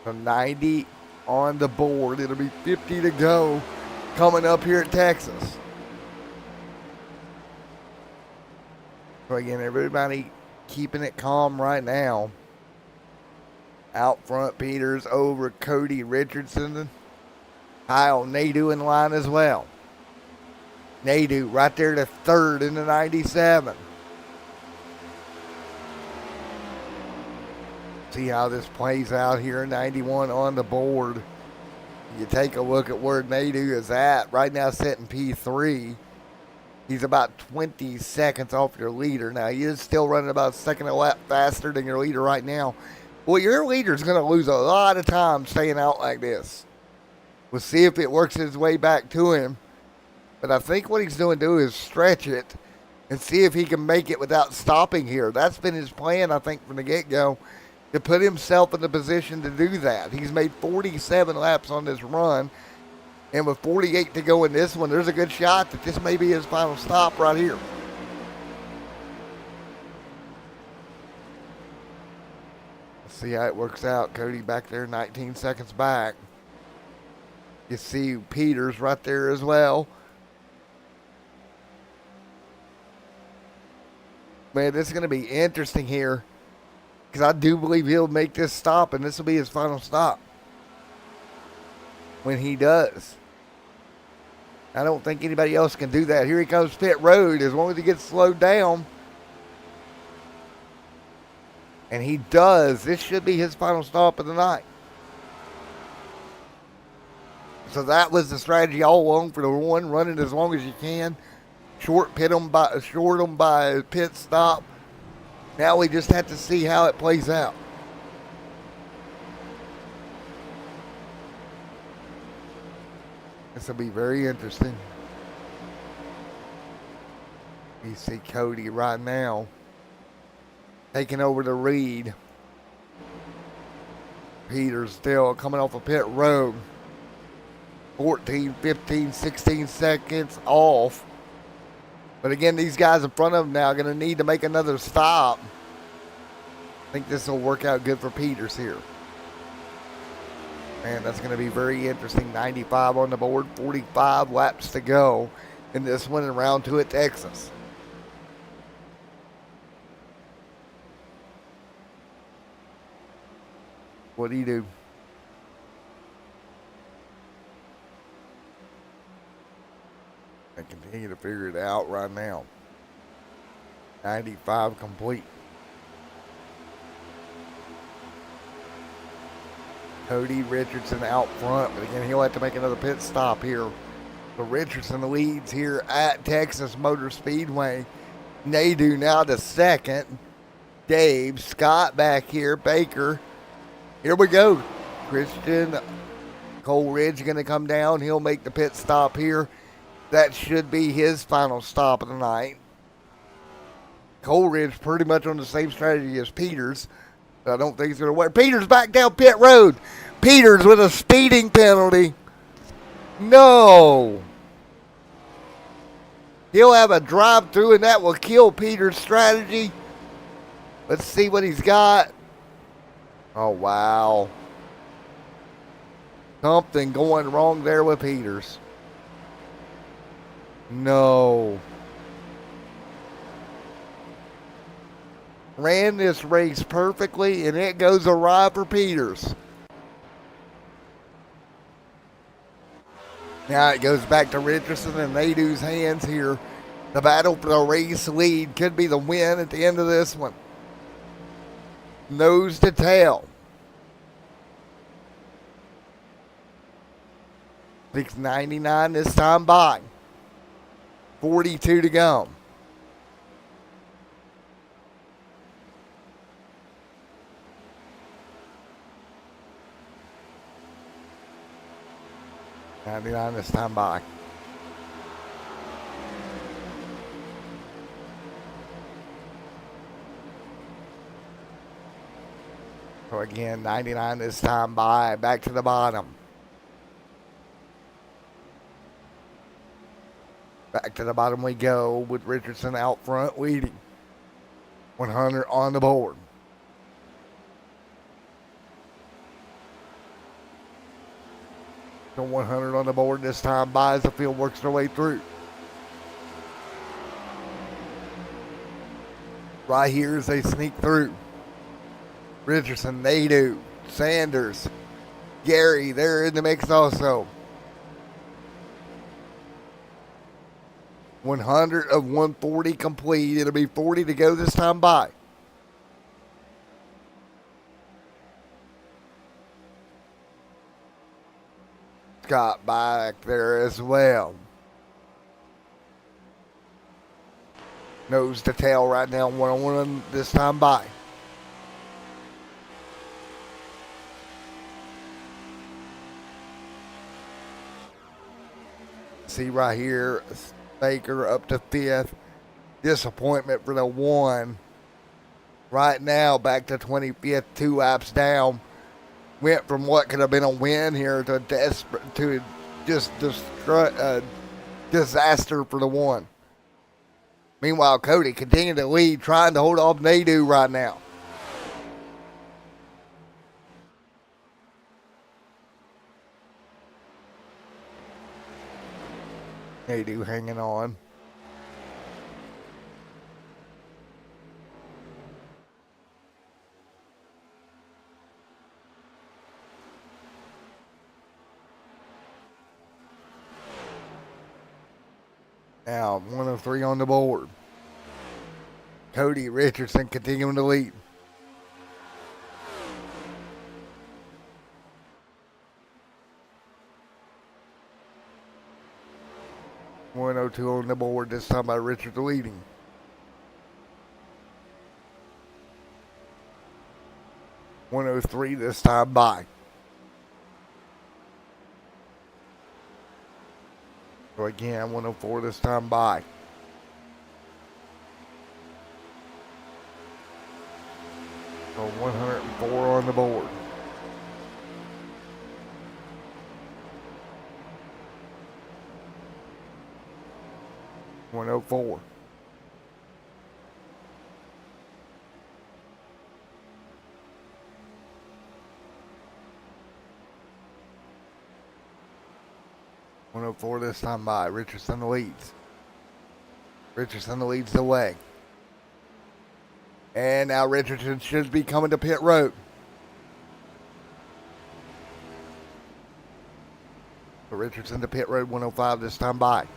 So 90 on the board. It'll be 50 to go coming up here at Texas. So again, everybody keeping it calm right now. Out front, Peters over Cody Richardson. Kyle Nadeau in line as well. Nadeau right there to third in the 97. See how this plays out here. 91 on the board. You take a look at where Nadeau is at. Right now sitting P3. He's about 20 seconds off your leader. Now, he is still running about a second a lap faster than your leader right now. Well, your leader's going to lose a lot of time staying out like this. We'll see if it works its way back to him. But I think what he's doing is stretch it and see if he can make it without stopping here. That's been his plan, I think, from the get-go, to put himself in the position to do that. He's made 47 laps on this run. And with 48 to go in this one, there's a good shot that this may be his final stop right here. Let's see how it works out. Cody back there, 19 seconds back. You see Peters right there as well. Man, this is going to be interesting here, because I do believe he'll make this stop, and this will be his final stop when he does. I don't think anybody else can do that. Here he comes pit road as long as he gets slowed down. And he does. This should be his final stop of the night. So that was the strategy all along for the one. Run it as long as you can. Short him by a pit stop. Now we just have to see how it plays out. This will be very interesting. You see Cody right now taking over the lead. Peters still coming off a pit road. 14, 15, 16 seconds off. But again, these guys in front of him now are going to need to make another stop. I think this will work out good for Peters here. Man, that's going to be very interesting. 95 on the board, 45 laps to go in this one in round 2 at Texas. What do you do? I continue to figure it out right now. 95 complete. Cody Richardson out front, but again, he'll have to make another pit stop here. So Richardson leads here at Texas Motor Speedway. Nadeau now to second. Dave, Scott back here, Baker. Here we go. Christian Coleridge going to come down. He'll make the pit stop here. That should be his final stop of the night. Coleridge pretty much on the same strategy as Peters. I don't think he's going to work. Peters back down pit road. Peters with a speeding penalty. No. He'll have a drive-through, and that will kill Peters' strategy. Let's see what he's got. Oh, wow. Something going wrong there with Peters. No. ran this race perfectly, and it goes awry for Peters. Now it goes back to Richardson and Nadu's hands here. The battle for the race lead could be the win at the end of this one. Nose to tail. 6:99 this time by. 42 to go. $99 this time by. So again, 99 this time by. Back to the bottom. Back to the bottom we go with Richardson out front leading. 100 on the board. So 100 on the board this time by as the field works their way through. Right here as they sneak through. Richardson, Nadu, Sanders, Gary, they're in the mix also. 100 of 140 complete. It'll be 40 to go this time by. Scott back there as well. Nose to tail right now, 1-on-1 this time by. See right here, Baker up to 5th. Disappointment for the 1. Right now, back to 25th, 2 laps down. Went from what could have been a win here to just disaster for the 1. Meanwhile, Cody continuing to lead, trying to hold off Nadu right now. Nadu hanging on. Now, 103 on the board. Cody Richardson continuing to lead. $102 on the board, this time by Richard leading. $103 this time by. So again, 104 this time by. So 104 on the board. $104. $104 this time by. Richardson leads. Richardson leads the way. And now Richardson should be coming to pit road. So Richardson to pit road, 105 this time by.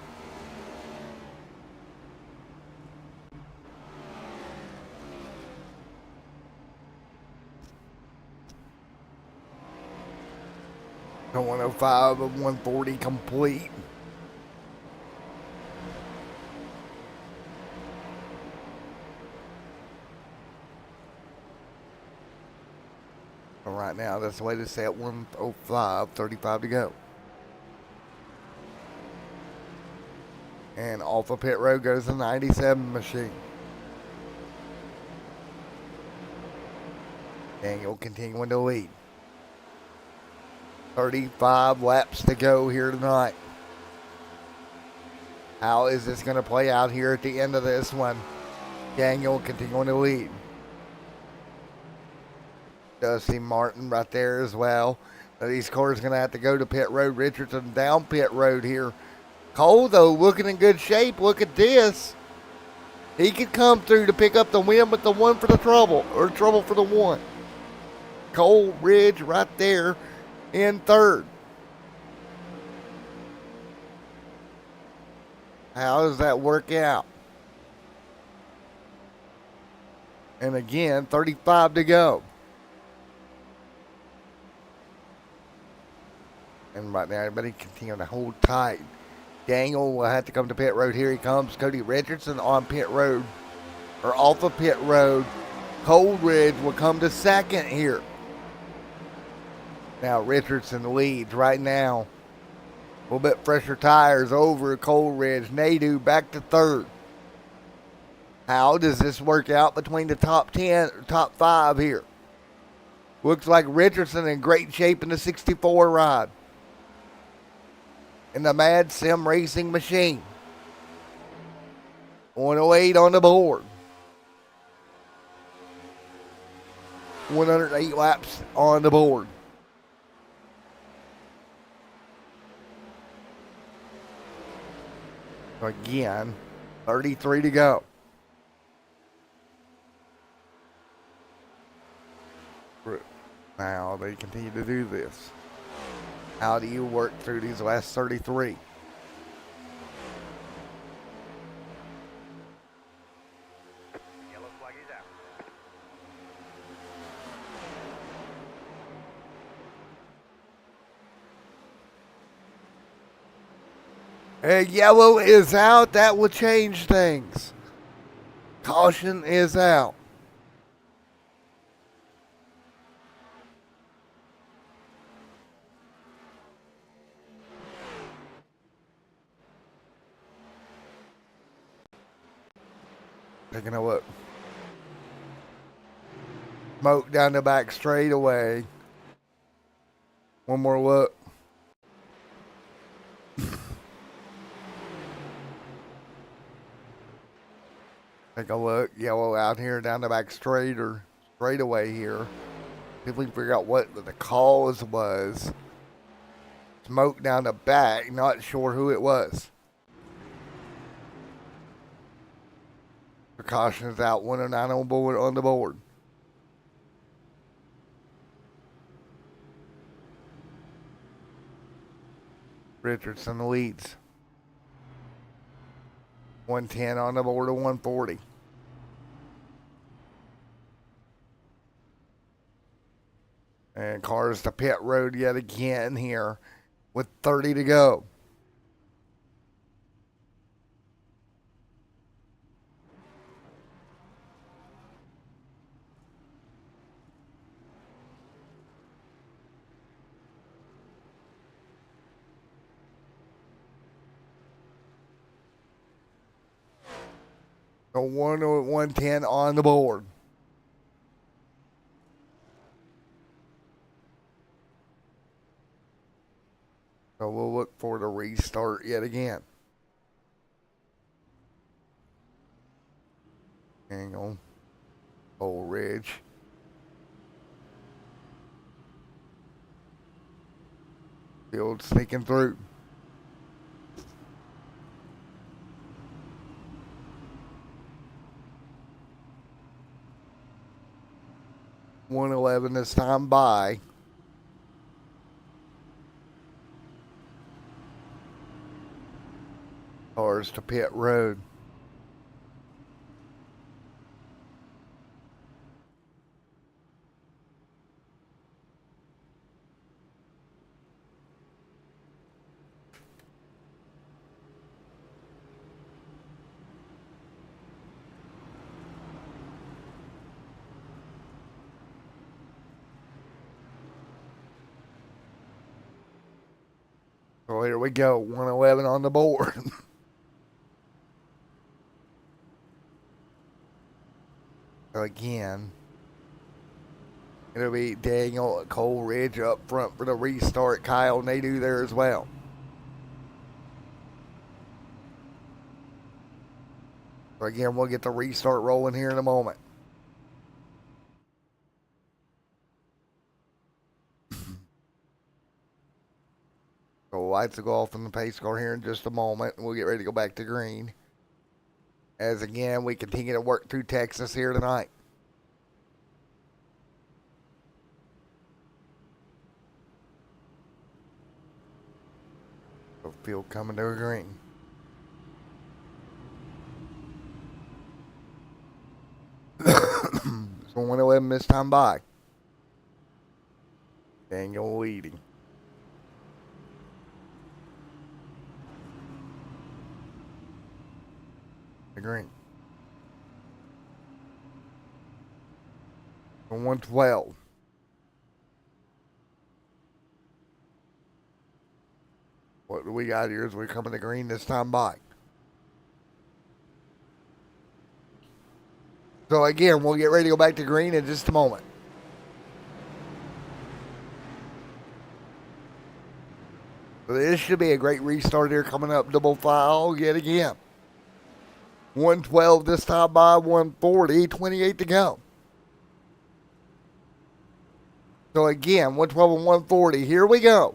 So 105 of 140 complete. So right now, that's the way to say it, 105, 35 to go. And off of pit road goes the 97 machine. Daniel continuing to lead. 35 laps to go here tonight. How is this going to play out here at the end of this one? Daniel continuing to lead. Dusty Martin right there as well. These cars going to have to go to pit road. Richardson down pit road here. Cole, though, looking in good shape. Look at this. He could come through to pick up the win with the one for the trouble, or trouble for the one. Cole Ridge right there in third. How does that work out? And again, 35 to go. And right now, everybody continue to hold tight. Daniel will have to come to pit road. Here he comes. Cody Richardson on pit road, or off of pit road. Cole Ridge will come to second here. Now Richardson leads right now. A little bit fresher tires over Cole Ridge. Nadeau back to third. How does this work out between the top 10, top 5 here? Looks like Richardson in great shape in the 64 ride. In the Mad Sim Racing machine. 108 on the board. 108 laps on the board. Again, 33 to go. Now they continue to do this. How do you work through these last 33? Yellow flag is out. And yellow is out. That will change things. Caution is out. Taking a look. Smoke down the back straightaway. One more look. Take a look. Yellow out here down the back straightaway here. See if we can figure out what the cause was. Smoke down the back. Not sure who it was. Precaution is out. 109 on the board. Richardson leads. 110 on the board of 140. And cars to pit road yet again here with 30 to go. So 110 on the board. So we'll look for the restart yet again. Hang on. Old Ridge. Field sneaking through. .111 this time by. Cars to pit road. So here we go, 111 on the board. So again, it'll be Daniel Cole Ridge up front for the restart. Kyle Nadeau there as well. So again, we'll get the restart rolling here in a moment. So lights will go off in the pace car here in just a moment, and we'll get ready to go back to green. As again, we continue to work through Texas here tonight. The field coming to a green. So 111 this time by. Daniel leading. The green. 112. What do we got here as we're coming to green this time by? So again, we'll get ready to go back to green in just a moment. So this should be a great restart here coming up. Double foul yet again. 112 this time by 140, 28 to go. So again, 112 and 140. Here we go.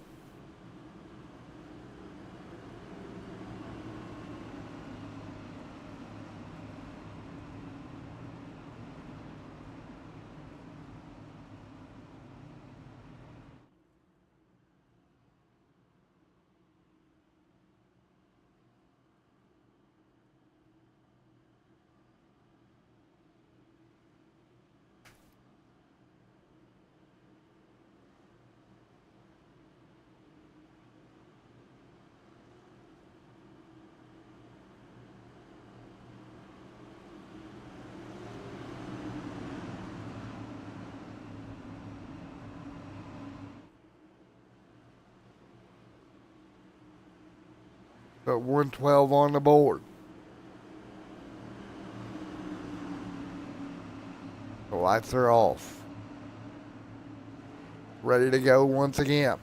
So 112 on the board. The lights are off. Ready to go once again.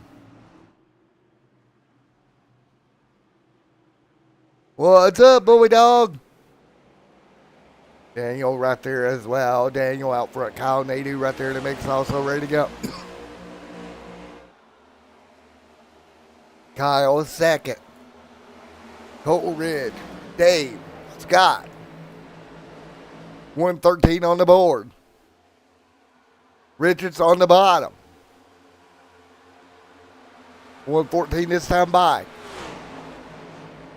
What's up, boy dog? Daniel right there as well. Daniel out front. Kyle Nadeau right there in the mix, also ready to go. Kyle second. Cole Ridge, Dave, Scott. 113 on the board. Richards on the bottom. 114 this time by.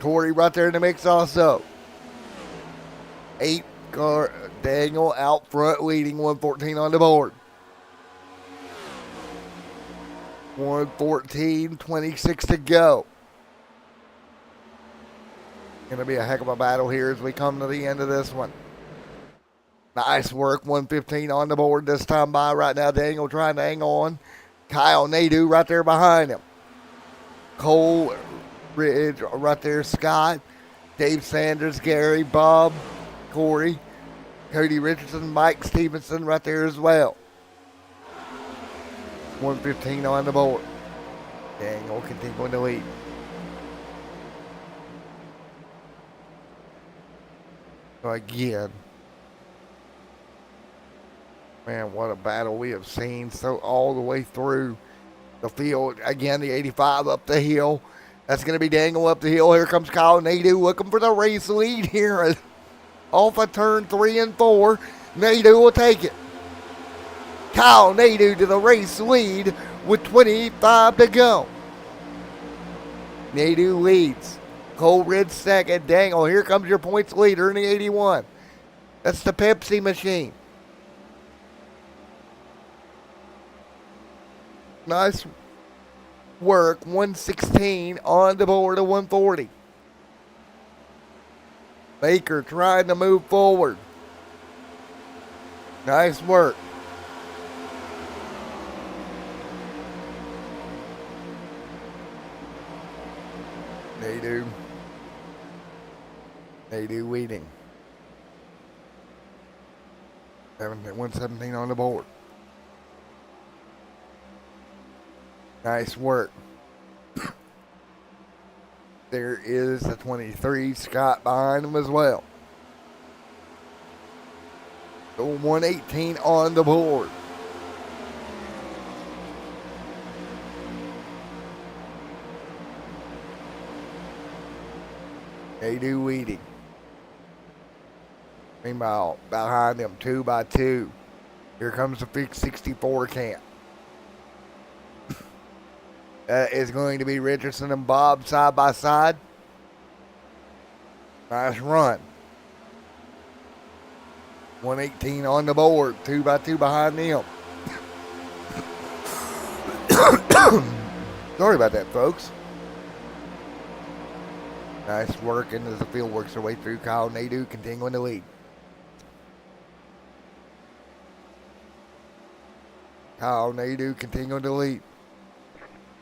Corey right there in the mix also. 8 Daniel out front leading, 114 on the board. 114, 26 to go. Going to be a heck of a battle here as we come to the end of this one. Nice work, 115 on the board this time by. Right now, Daniel trying to hang on. Kyle Nadeau right there behind him. Cole Ridge right there, Scott. Dave Sanders, Gary, Bob, Corey, Cody Richardson, Mike Stevenson right there as well. 115 on the board. Daniel continuing to lead. So again, man, what a battle we have seen. So all the way through the field. Again, the 85 up the hill. That's going to be Daniel up the hill. Here comes Kyle Nadeau looking for the race lead here. Off of turn 3 and 4. Nadeau will take it. Kyle Nadeau to the race lead with 25 to go. Nadeau leads. Cole Ridge second. Daniel, here comes your points leader in the 81. That's the Pepsi machine. Nice work. 116 on the board of 140. Baker trying to move forward. Nice work. Nadeau leading. 117 on the board. Nice work. There is the 23, Scott behind him as well. So 118 on the board. Nadeau leading. Meanwhile, behind them, 2 by 2. Here comes the big 64 camp. That is going to be Richardson and Bob side by side. Nice run. 118 on the board. 2 by 2 behind them. Sorry about that, folks. Nice work, and as the field works their way through, Kyle Nadeau continuing to lead. Kyle Nadeau continuing to lead.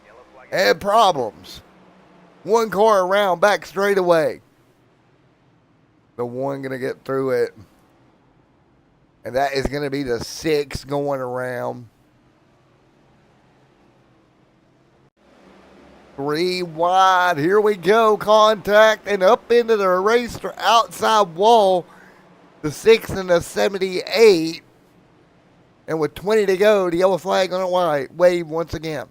Yellow flag is And problems. One car around, back straight away. The one going to get through it. And that is going to be the 6 going around. 3 wide. Here we go. Contact and up into the race outside wall. The 6 and the 78. And with 20 to go, the yellow flag on the wave once again.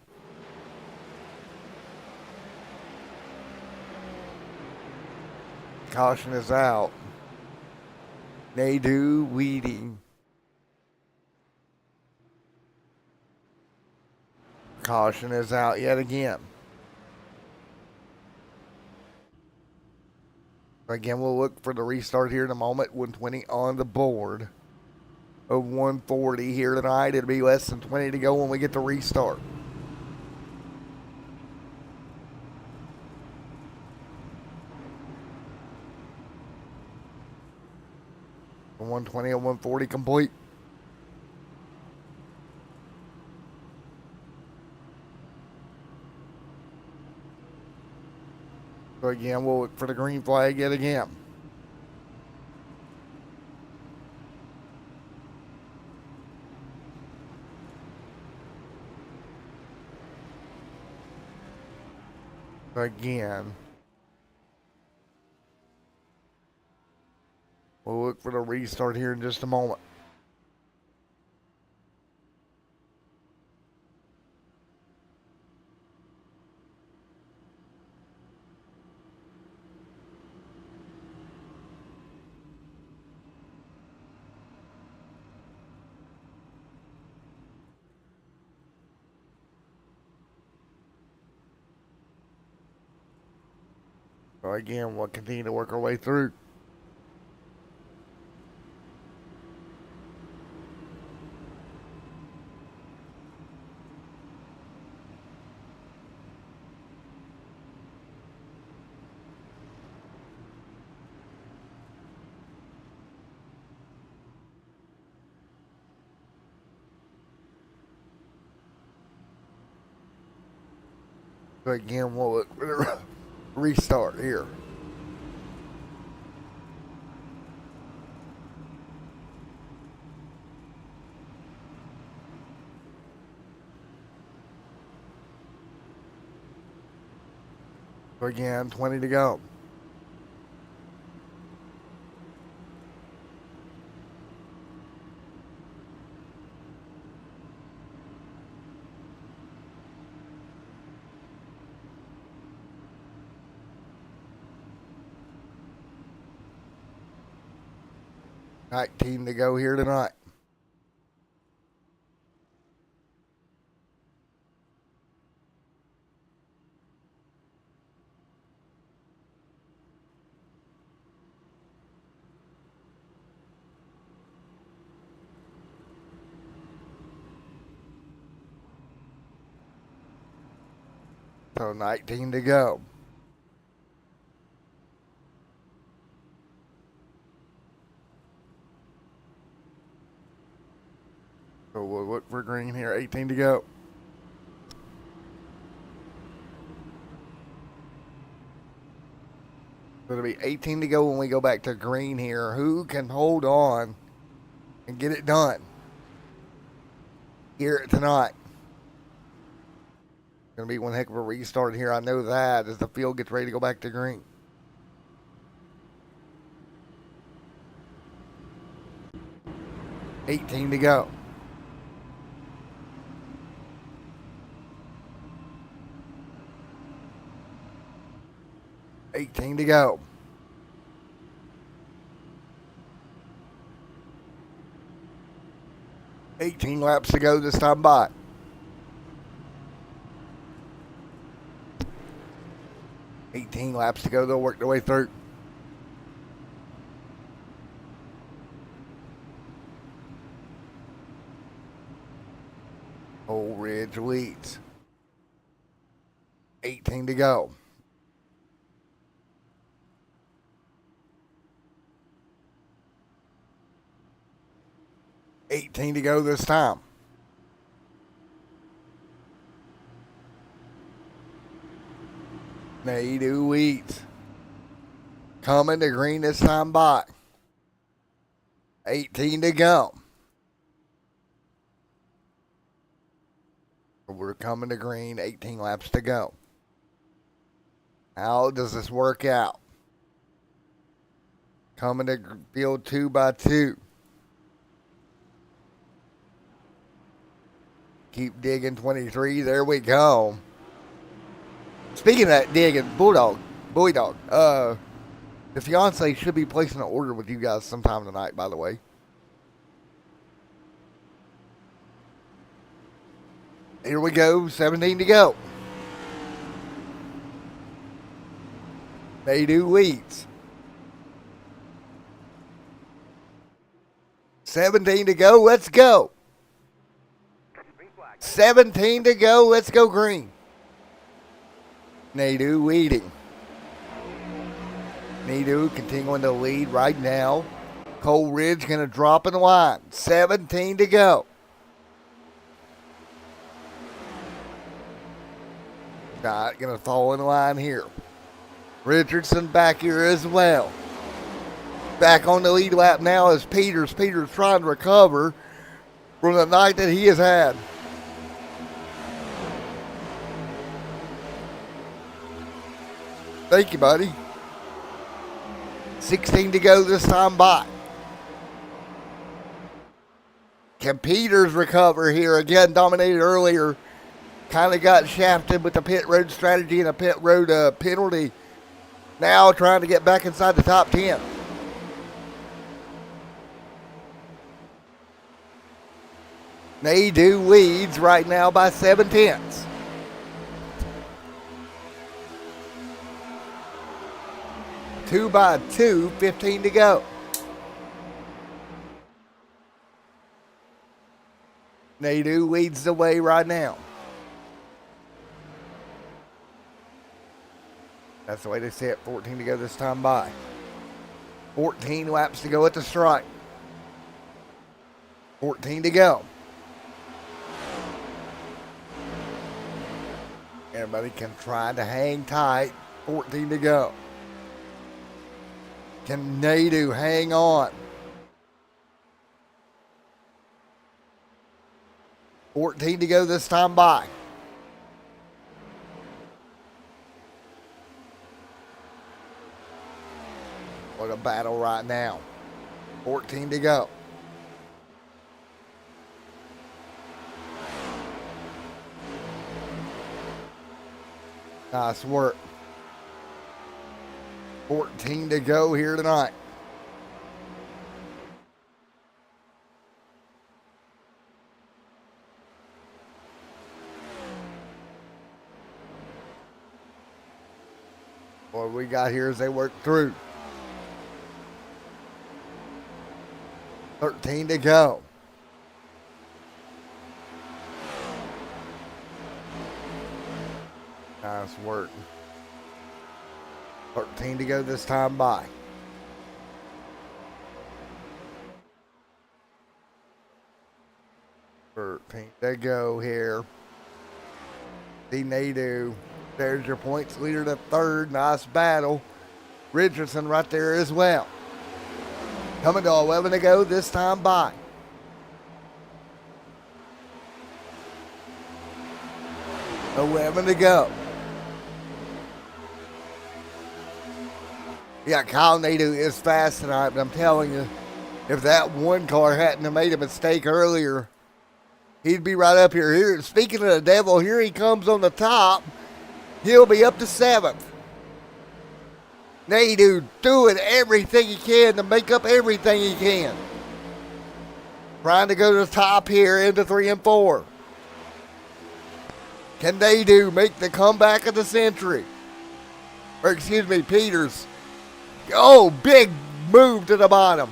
Caution is out. Nadeau leading. Caution is out yet again. Again, we'll look for the restart here in a moment. 120 on the board of 140 here tonight. It'll be less than 20 to go when we get the restart. From 120 and 140 complete. So again, we'll look for the green flag yet again. Again, we'll look for the restart here in just a moment. So again, we'll continue to work our way through. So again, we'll look for the restart here. So again, 20 to go. Night team to go here tonight. So 19 to go. So we'll look for green here. 18 to go. So it'll be 18 to go when we go back to green here. Who can hold on and get it done here tonight? Going to be one heck of a restart here. I know that as the field gets ready to go back to green. $18 to go. $18 to go. 18 laps to go this time by. They'll work their way through. Old Ridge leads. 18 to go. $18 to go this time. Nadu Weeds coming to green this time by. 18 to go. We're coming to green, 18 laps to go. How does this work out? Coming to field 2 by 2. Keep digging 23. There we go. Speaking of that digging, Boy Dog, the fiance should be placing an order with you guys sometime tonight, by the way. Here we go, 17 to go. They do weeds. 17 to go, let's go. 17 to go, let's go green. Nadu weeding. Nadu continuing to lead right now. Cole Ridge going to drop in the line. 17 to go. Not going to fall in line here. Richardson back here as well. Back on the lead lap now is Peters. Peters trying to recover from the night that he has had. Thank you, buddy. 16 to go this time by. Can Peters recover here? Again, dominated earlier. Kind of got shafted with the pit road strategy and a pit road penalty. Now trying to get back inside the top 10. Nadu leads right now by 7/10. Two by 2, 15 to go. Nadu leads the way right now. That's the way they say it. 14 to go this time by. 14 laps to go at the stripe. 14 to go. Everybody can try to hang tight. 14 to go. Can Nadu hang on? 14 to go this time by. What a battle right now. 14 to go. Nice work. 14 to go here tonight. What we got here as they work through. 13 to go. Nice work. 13 to go this time by. To go here. See Nadu. There's your points leader to third. Nice battle. Richardson right there as well. Coming to 11 to go this time by. $11 to go. Yeah, Kyle Nadu is fast tonight, but I'm telling you, if that one car hadn't have made a mistake earlier, he'd be right up here. Here, speaking of the devil, here he comes on the top. He'll be up to 7th. Nadu doing everything he can to make up everything he can. Trying to go to the top here into 3 and 4. Can they make the comeback of the century? Or excuse me, Peters. Oh, big move to the bottom.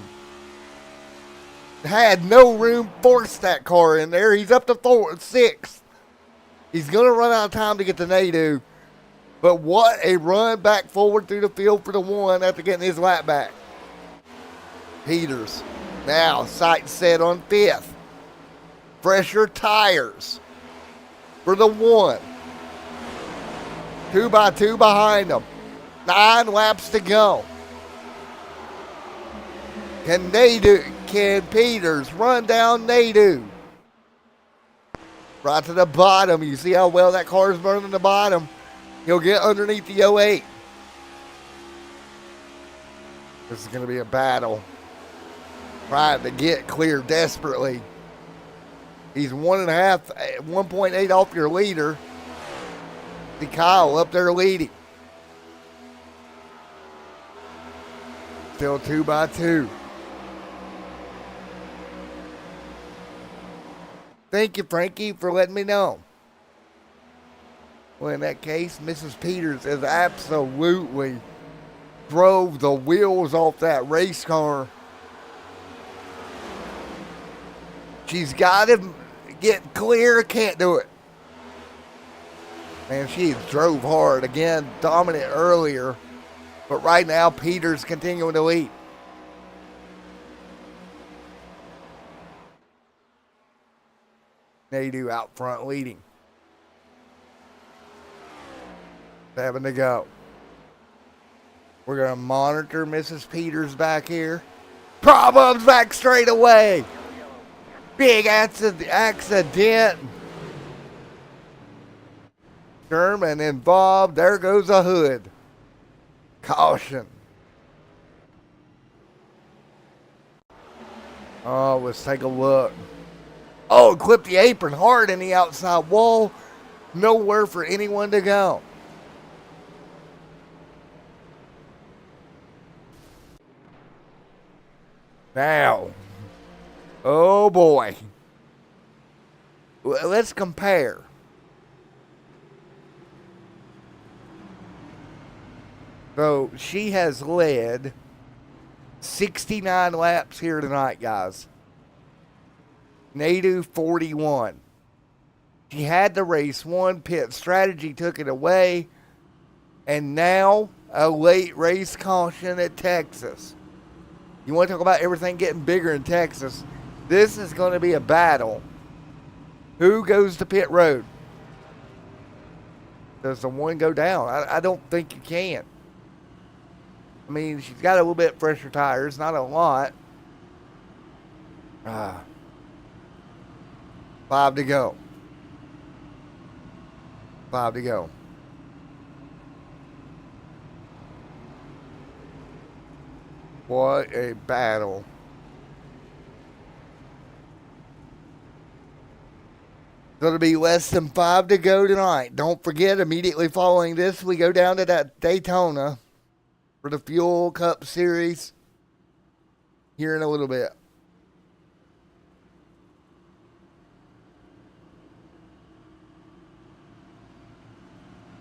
Had no room, forced that car in there. He's up to 6th. He's going to run out of time to get to Nadeau. But what a run back forward through the field for the 1 after getting his lap back. Peters now sight set on 5th. Fresher tires for the 1. 2 by 2 behind him. 9 laps to go. Can Peters run down Nadeau? Right to the bottom. You see how well that car is burning the bottom. He'll get underneath the 08. This is going to be a battle. Trying to get clear desperately. He's 1.8 off your leader. See Kyle up there leading. Still 2 by 2. Thank you, Frankie, for letting me know. Well, in that case, Mrs. Peters has absolutely drove the wheels off that race car. She's got to get clear, can't do it. Man, she drove hard. Again, dominant earlier. But right now, Peters continuing to lead. Nadeau out front leading. 7 to go. We're going to monitor Mrs. Peters back here. Problems back straight away. Big accident. Sherman involved. There goes a hood. Caution. Oh, let's take a look. Oh, clipped the apron hard in the outside wall. Nowhere for anyone to go. Now, oh boy. Let's compare. So she has led 69 laps here tonight, guys. Nadeau 41. She had the race, won. Pit strategy took it away. And now a late race caution at Texas. You want to talk about everything getting bigger in Texas? This is going to be a battle. Who goes to pit road? Does the 1 go down? I don't think you can. I mean, she's got a little bit fresher tires, not a lot. 5 to go. 5 to go. What a battle. Going to be less than 5 to go tonight. Don't forget, immediately following this, we go down to that Daytona for the Fuel Cup Series here in a little bit.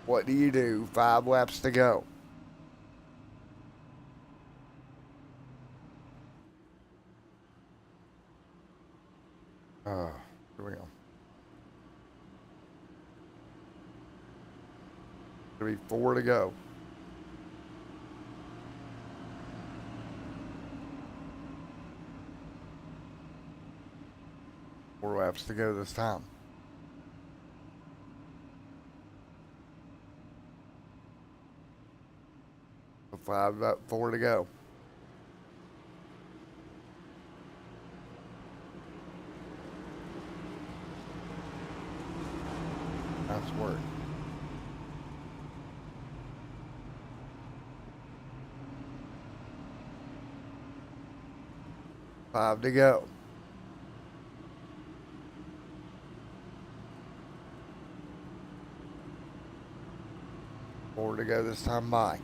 What do you do? 5 laps to go. Here we go. 4 to go. Four laps to go this time. So 4 to go. Nice work. Five to go. Four to go this time by.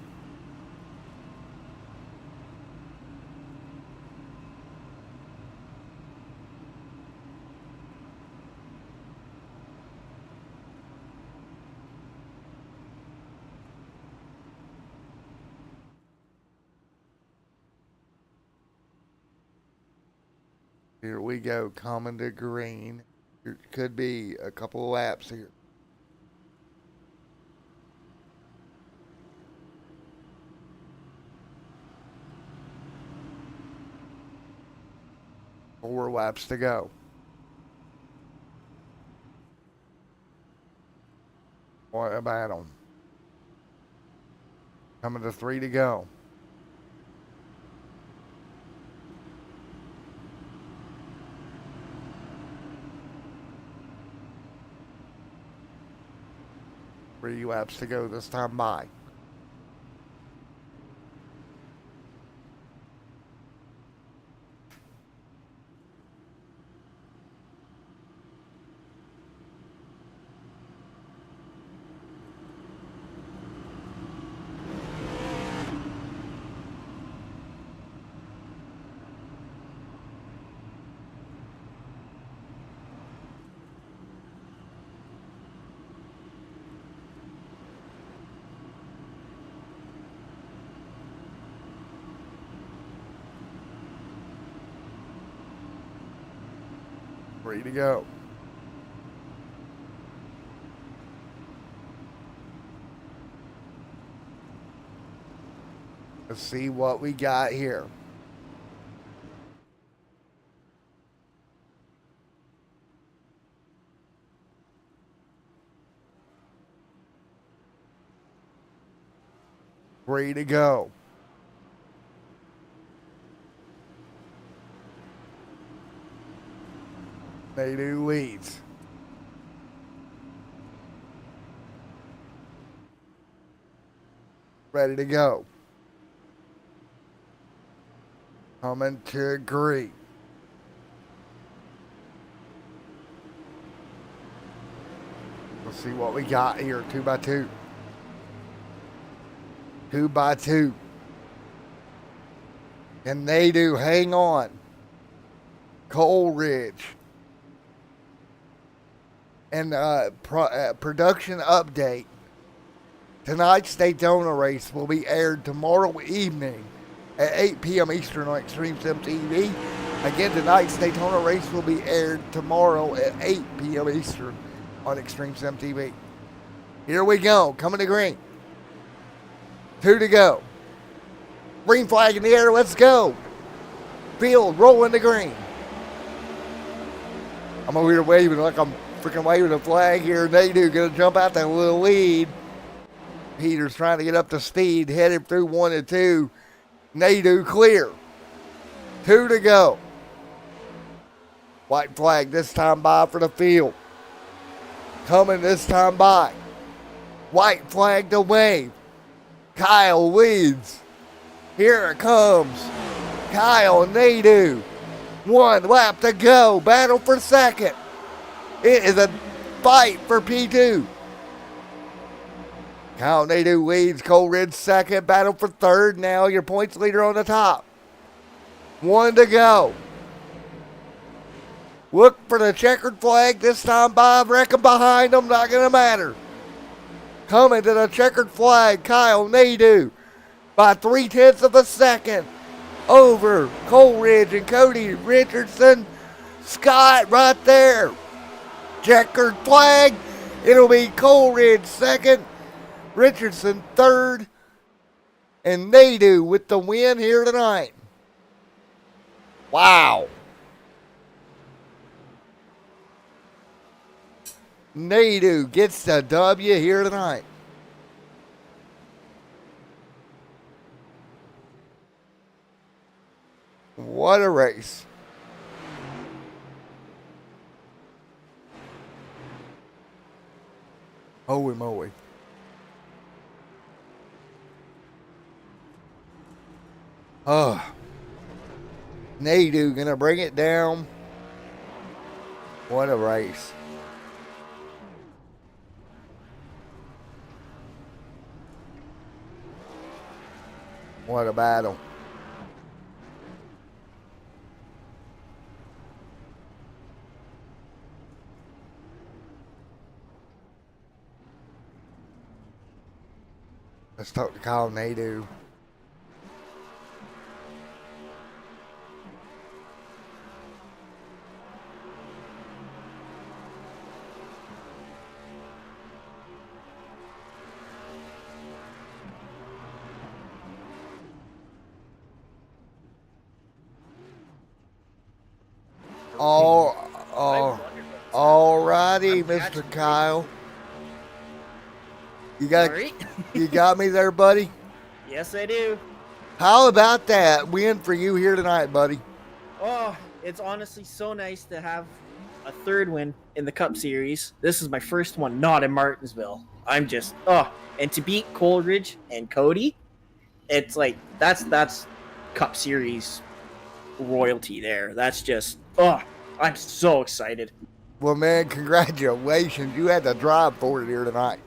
Here we go, coming to green. It could be a couple of laps here. Four laps to go. What about them? Coming to 3 to go. Three laps to go this time by. Three to go. Let's see what we got here. Three to go. Nadu leads. Ready to go. Coming to green. Let's see what we got here. 2x2. 2x2. And Nadu hang on. Coleridge. And production update. Tonight's Daytona race will be aired tomorrow evening at 8 p.m. Eastern on Extreme Sim TV. Again, tonight's Daytona race will be aired tomorrow at 8 p.m. Eastern on Extreme Sim TV. Here we go. Coming to green. 2 to go. Green flag in the air. Let's go. Field rolling to green. I'm over here waving like I'm freaking waving a flag here. Nadu gonna jump out that little lead. Peter's trying to get up to speed, headed through 1 and 2. Nadu clear. 2 to go. White flag this time by for the field. Coming this time by. White flag to wave. Kyle leads. Here it comes. Kyle Nadu. 1 lap to go. Battle for second. It is a fight for P2. Kyle Nadu leads. Coleridge second. Battle for third. Now your points leader on the top. 1 to go. Look for the checkered flag this time by. Reckon behind them. Not going to matter. Coming to the checkered flag. Kyle Nadu by 0.3 of a second over Coleridge and Cody Richardson. Scott right there. Checkered flag. It'll be Coleridge second. Richardson third. And Nadu with the win here tonight. Wow. Nadu gets the W here tonight. What a race. Holy moly. Oh. Nadu gonna bring it down. What a race. What a battle. Let's talk to Kyle Nadu. All righty, Mr. Kyle. Sorry. You got me there, buddy? Yes, I do. How about that win for you here tonight, buddy? Oh, it's honestly so nice to have a third win in the Cup Series. This is my first one, not in Martinsville. I'm just, and to beat Coleridge and Cody, it's like, that's Cup Series royalty there. That's just, I'm so excited. Well, man, congratulations. You had to drive for it here tonight.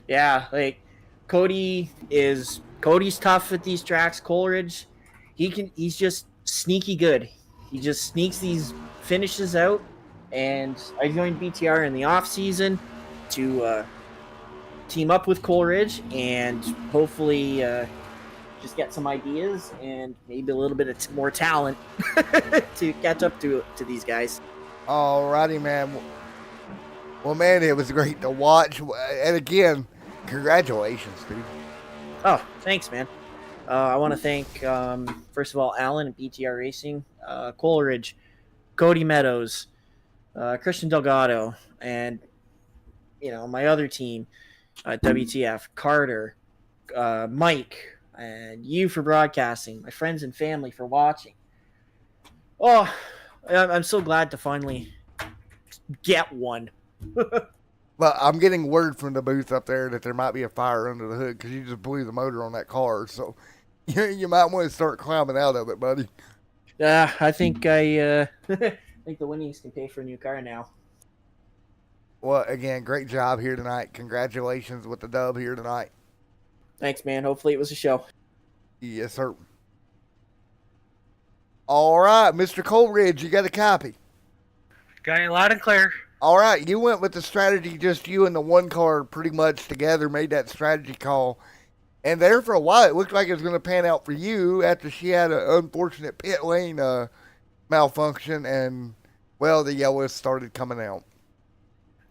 Yeah, like, Cody's tough at these tracks. Coleridge, he's just sneaky good. He just sneaks these finishes out, and I joined BTR in the off season to team up with Coleridge and hopefully just get some ideas and maybe a little bit of more talent to catch up to these guys. Alrighty, man. Well, man, it was great to watch. And again, congratulations, dude. Oh, thanks, man. I want to thank, first of all, Alan at BTR Racing, Coleridge, Cody Meadows, Christian Delgado, and, my other team, WTF, Carter, Mike, and you for broadcasting, my friends and family for watching. Oh, I'm so glad to finally get one. Well, I'm getting word from the booth up there that there might be a fire under the hood because you just blew the motor on that car. So you might want to start climbing out of it, buddy. I think I think the winnings can pay for a new car now. Well, again, great job here tonight. Congratulations with the dub here tonight. Thanks, man. Hopefully it was a show. Yes, sir. All right, Mr. Coleridge, you got a copy. Got it loud and clear. All right, you went with the strategy, just you and the one car pretty much together made that strategy call. And there for a while, it looked like it was going to pan out for you after she had an unfortunate pit lane malfunction and, well, the yellows started coming out.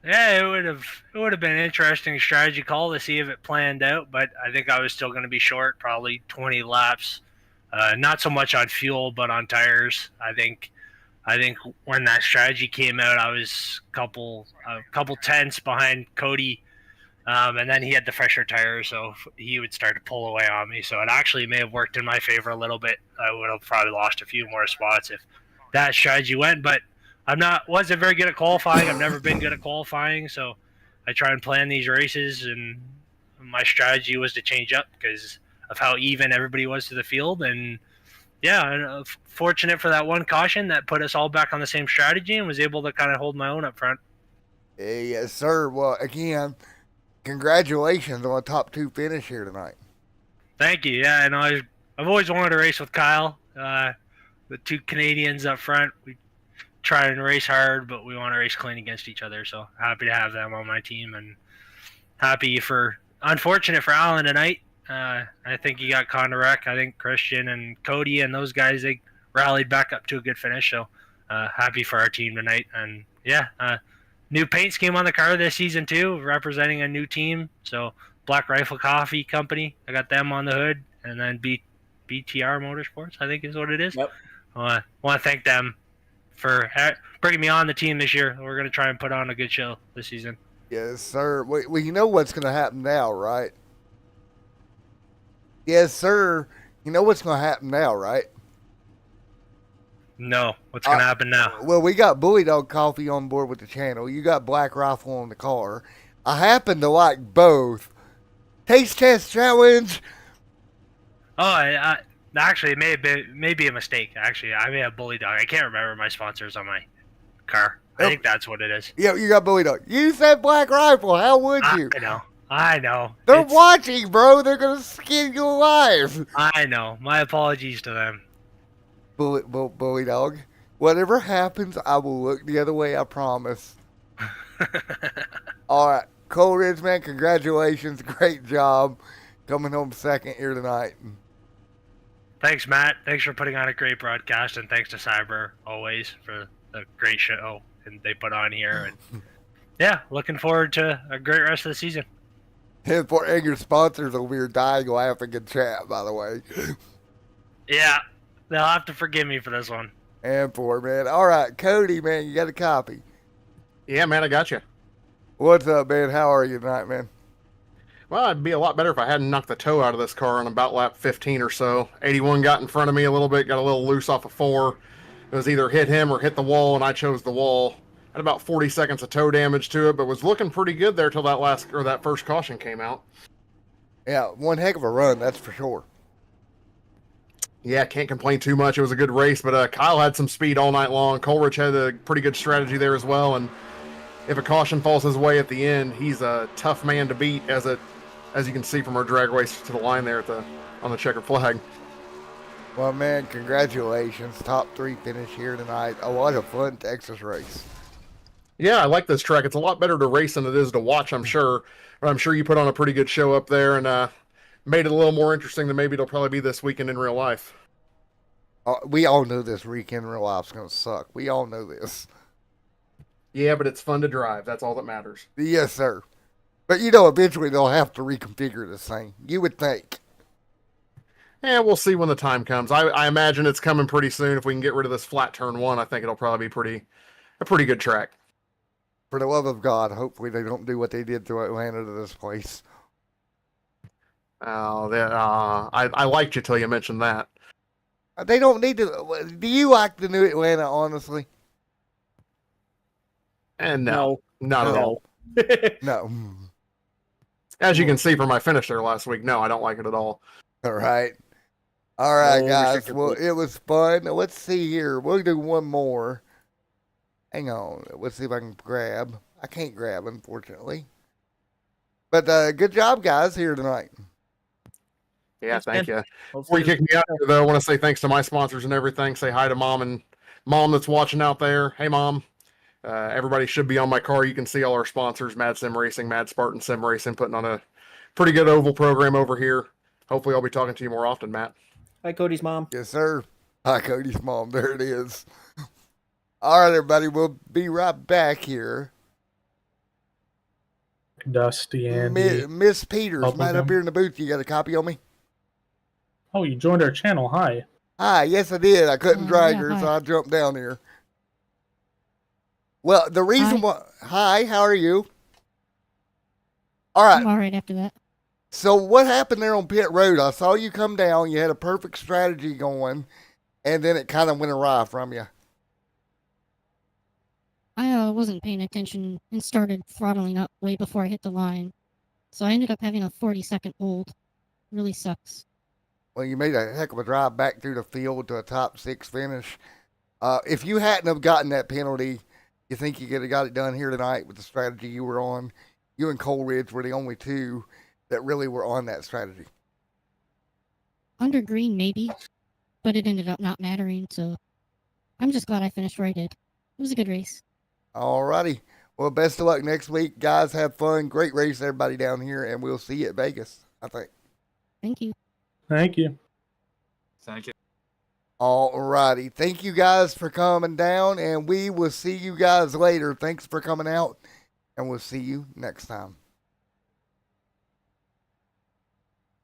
Yeah, it would have been an interesting strategy call to see if it planned out, but I think I was still going to be short, probably 20 laps. Not so much on fuel, but on tires. I think when that strategy came out, I was a couple tenths behind Cody, and then he had the fresher tires, so he would start to pull away on me. So it actually may have worked in my favor a little bit. I would have probably lost a few more spots if that strategy went, but wasn't very good at qualifying. I've never been good at qualifying, so I try and plan these races, and my strategy was to change up because of how even everybody was to the field. And yeah, fortunate for that one caution that put us all back on the same strategy and was able to kind of hold my own up front. Yes, sir. Well, again, congratulations on a top 2 finish here tonight. Thank you. Yeah, and I've always wanted to race with Kyle. The 2 Canadians up front, we try and race hard, but we want to race clean against each other. So happy to have them on my team, and unfortunate for Alan tonight. I think he got caught in a wreck. I think Christian and Cody and those guys, they rallied back up to a good finish. So happy for our team tonight. And yeah, new paint scheme on the car this season too, representing a new team. So Black Rifle Coffee Company, I got them on the hood, and then BTR Motorsports, I think is what it is. Yep. I want to thank them for bringing me on the team this year. We're going to try and put on a good show this season. Yes, sir. Well, you know what's going to happen now, right? Yes, sir. You know what's going to happen now, right? No. What's going to happen now? Well, we got Bully Dog Coffee on board with the channel. You got Black Rifle on the car. I happen to like both. Taste test challenge. Oh, actually, it may be a mistake. Actually, I may have Bully Dog. I can't remember my sponsors on my car. I think that's what it is. Yeah, you got Bully Dog. You said Black Rifle. How would you? I know. They're watching, bro. They're going to skin you alive. I know. My apologies to them. Bully Dog. Whatever happens, I will look the other way, I promise. All right. Coleridge, man, congratulations. Great job coming home second here tonight. Thanks, Matt. Thanks for putting on a great broadcast, and thanks to Cyber always for the great show and they put on here. And yeah, looking forward to a great rest of the season. And your sponsors over here dying laughing in chat, by the way. Yeah, they'll have to forgive me for this one. And 4, man. All right, Cody, man, you got a copy. Yeah, man, I got you. What's up, man? How are you tonight, man? Well, it'd be a lot better if I hadn't knocked the toe out of this car on about lap 15 or so. 81 got in front of me a little bit, got a little loose off of 4. It was either hit him or hit the wall, and I chose the wall. Had about 40 seconds of toe damage to it, but was looking pretty good there till that first caution came out. Yeah, one heck of a run, that's for sure. Yeah, can't complain too much. It was a good race, but Kyle had some speed all night long. Coleridge had a pretty good strategy there as well, and if a caution falls his way at the end, he's a tough man to beat, as you can see from our drag race to the line there on the checkered flag. Well, man, congratulations. Top 3 finish here tonight. A lot of fun Texas race. Yeah, I like this track. It's a lot better to race than it is to watch, I'm sure. But I'm sure you put on a pretty good show up there and made it a little more interesting than maybe it'll probably be this weekend in real life. We all know this weekend in real life's going to suck. We all know this. Yeah, but it's fun to drive. That's all that matters. Yes, sir. But, eventually they'll have to reconfigure this thing. You would think. Yeah, we'll see when the time comes. I imagine it's coming pretty soon. If we can get rid of this flat turn 1, I think it'll probably be a pretty good track. For the love of God, hopefully they don't do what they did to Atlanta to this place. Oh, I liked you till you mentioned that. They don't need to. Do you like the new Atlanta, honestly? And no, not at all. No. As you can see from my finish there last week, no, I don't like it at all. All right. All right, Oh, guys. restricted Well, points. it was fun. Now, let's see here. We'll do one more. Hang on. Let's see if I can grab. I can't grab, unfortunately. But good job, guys, here tonight. Yeah, Thanks, thank you. man. Before you kick me out here, though, I want to say thanks to my sponsors and everything. Say hi to Mom that's watching out there. Hey, Mom. Everybody should be on my car. You can see all our sponsors, Mad Sim Racing, Mad Spartan Sim Racing, putting on a pretty good oval program over here. Hopefully I'll be talking to you more often, Matt. Hi, Cody's mom. Yes, sir. Hi, Cody's mom. There it is. All right, everybody. We'll be right back here. Dusty Andy. Miss Peters, Helping man, up him. here in the booth. You got a copy on me? Oh, you joined our channel. Hi. Hi, yes, I did. I couldn't drag yeah, her, hi. so I jumped down here. Well, the reason Hi. why. Hi, how are you? All right. I'm all right after that. So what happened there on pit road? I saw you come down. You had a perfect strategy going, and then it kind of went awry from you. I wasn't paying attention and started throttling up way before I hit the line. So I ended up having a 40-second hold. Really sucks. Well, you made a heck of a drive back through the field to a top 6 finish. If you hadn't have gotten that penalty, you think you could have got it done here tonight with the strategy you were on? You and Coleridge were the only two that really were on that strategy. Under green, maybe. But it ended up not mattering, so I'm just glad I finished where I did. It was a good race. All righty. Well, best of luck next week. Guys, have fun. Great race, everybody down here, and we'll see you at Vegas, I think. Thank you. Thank you. Thank you. All righty. Thank you guys for coming down, and we will see you guys later. Thanks for coming out, and we'll see you next time.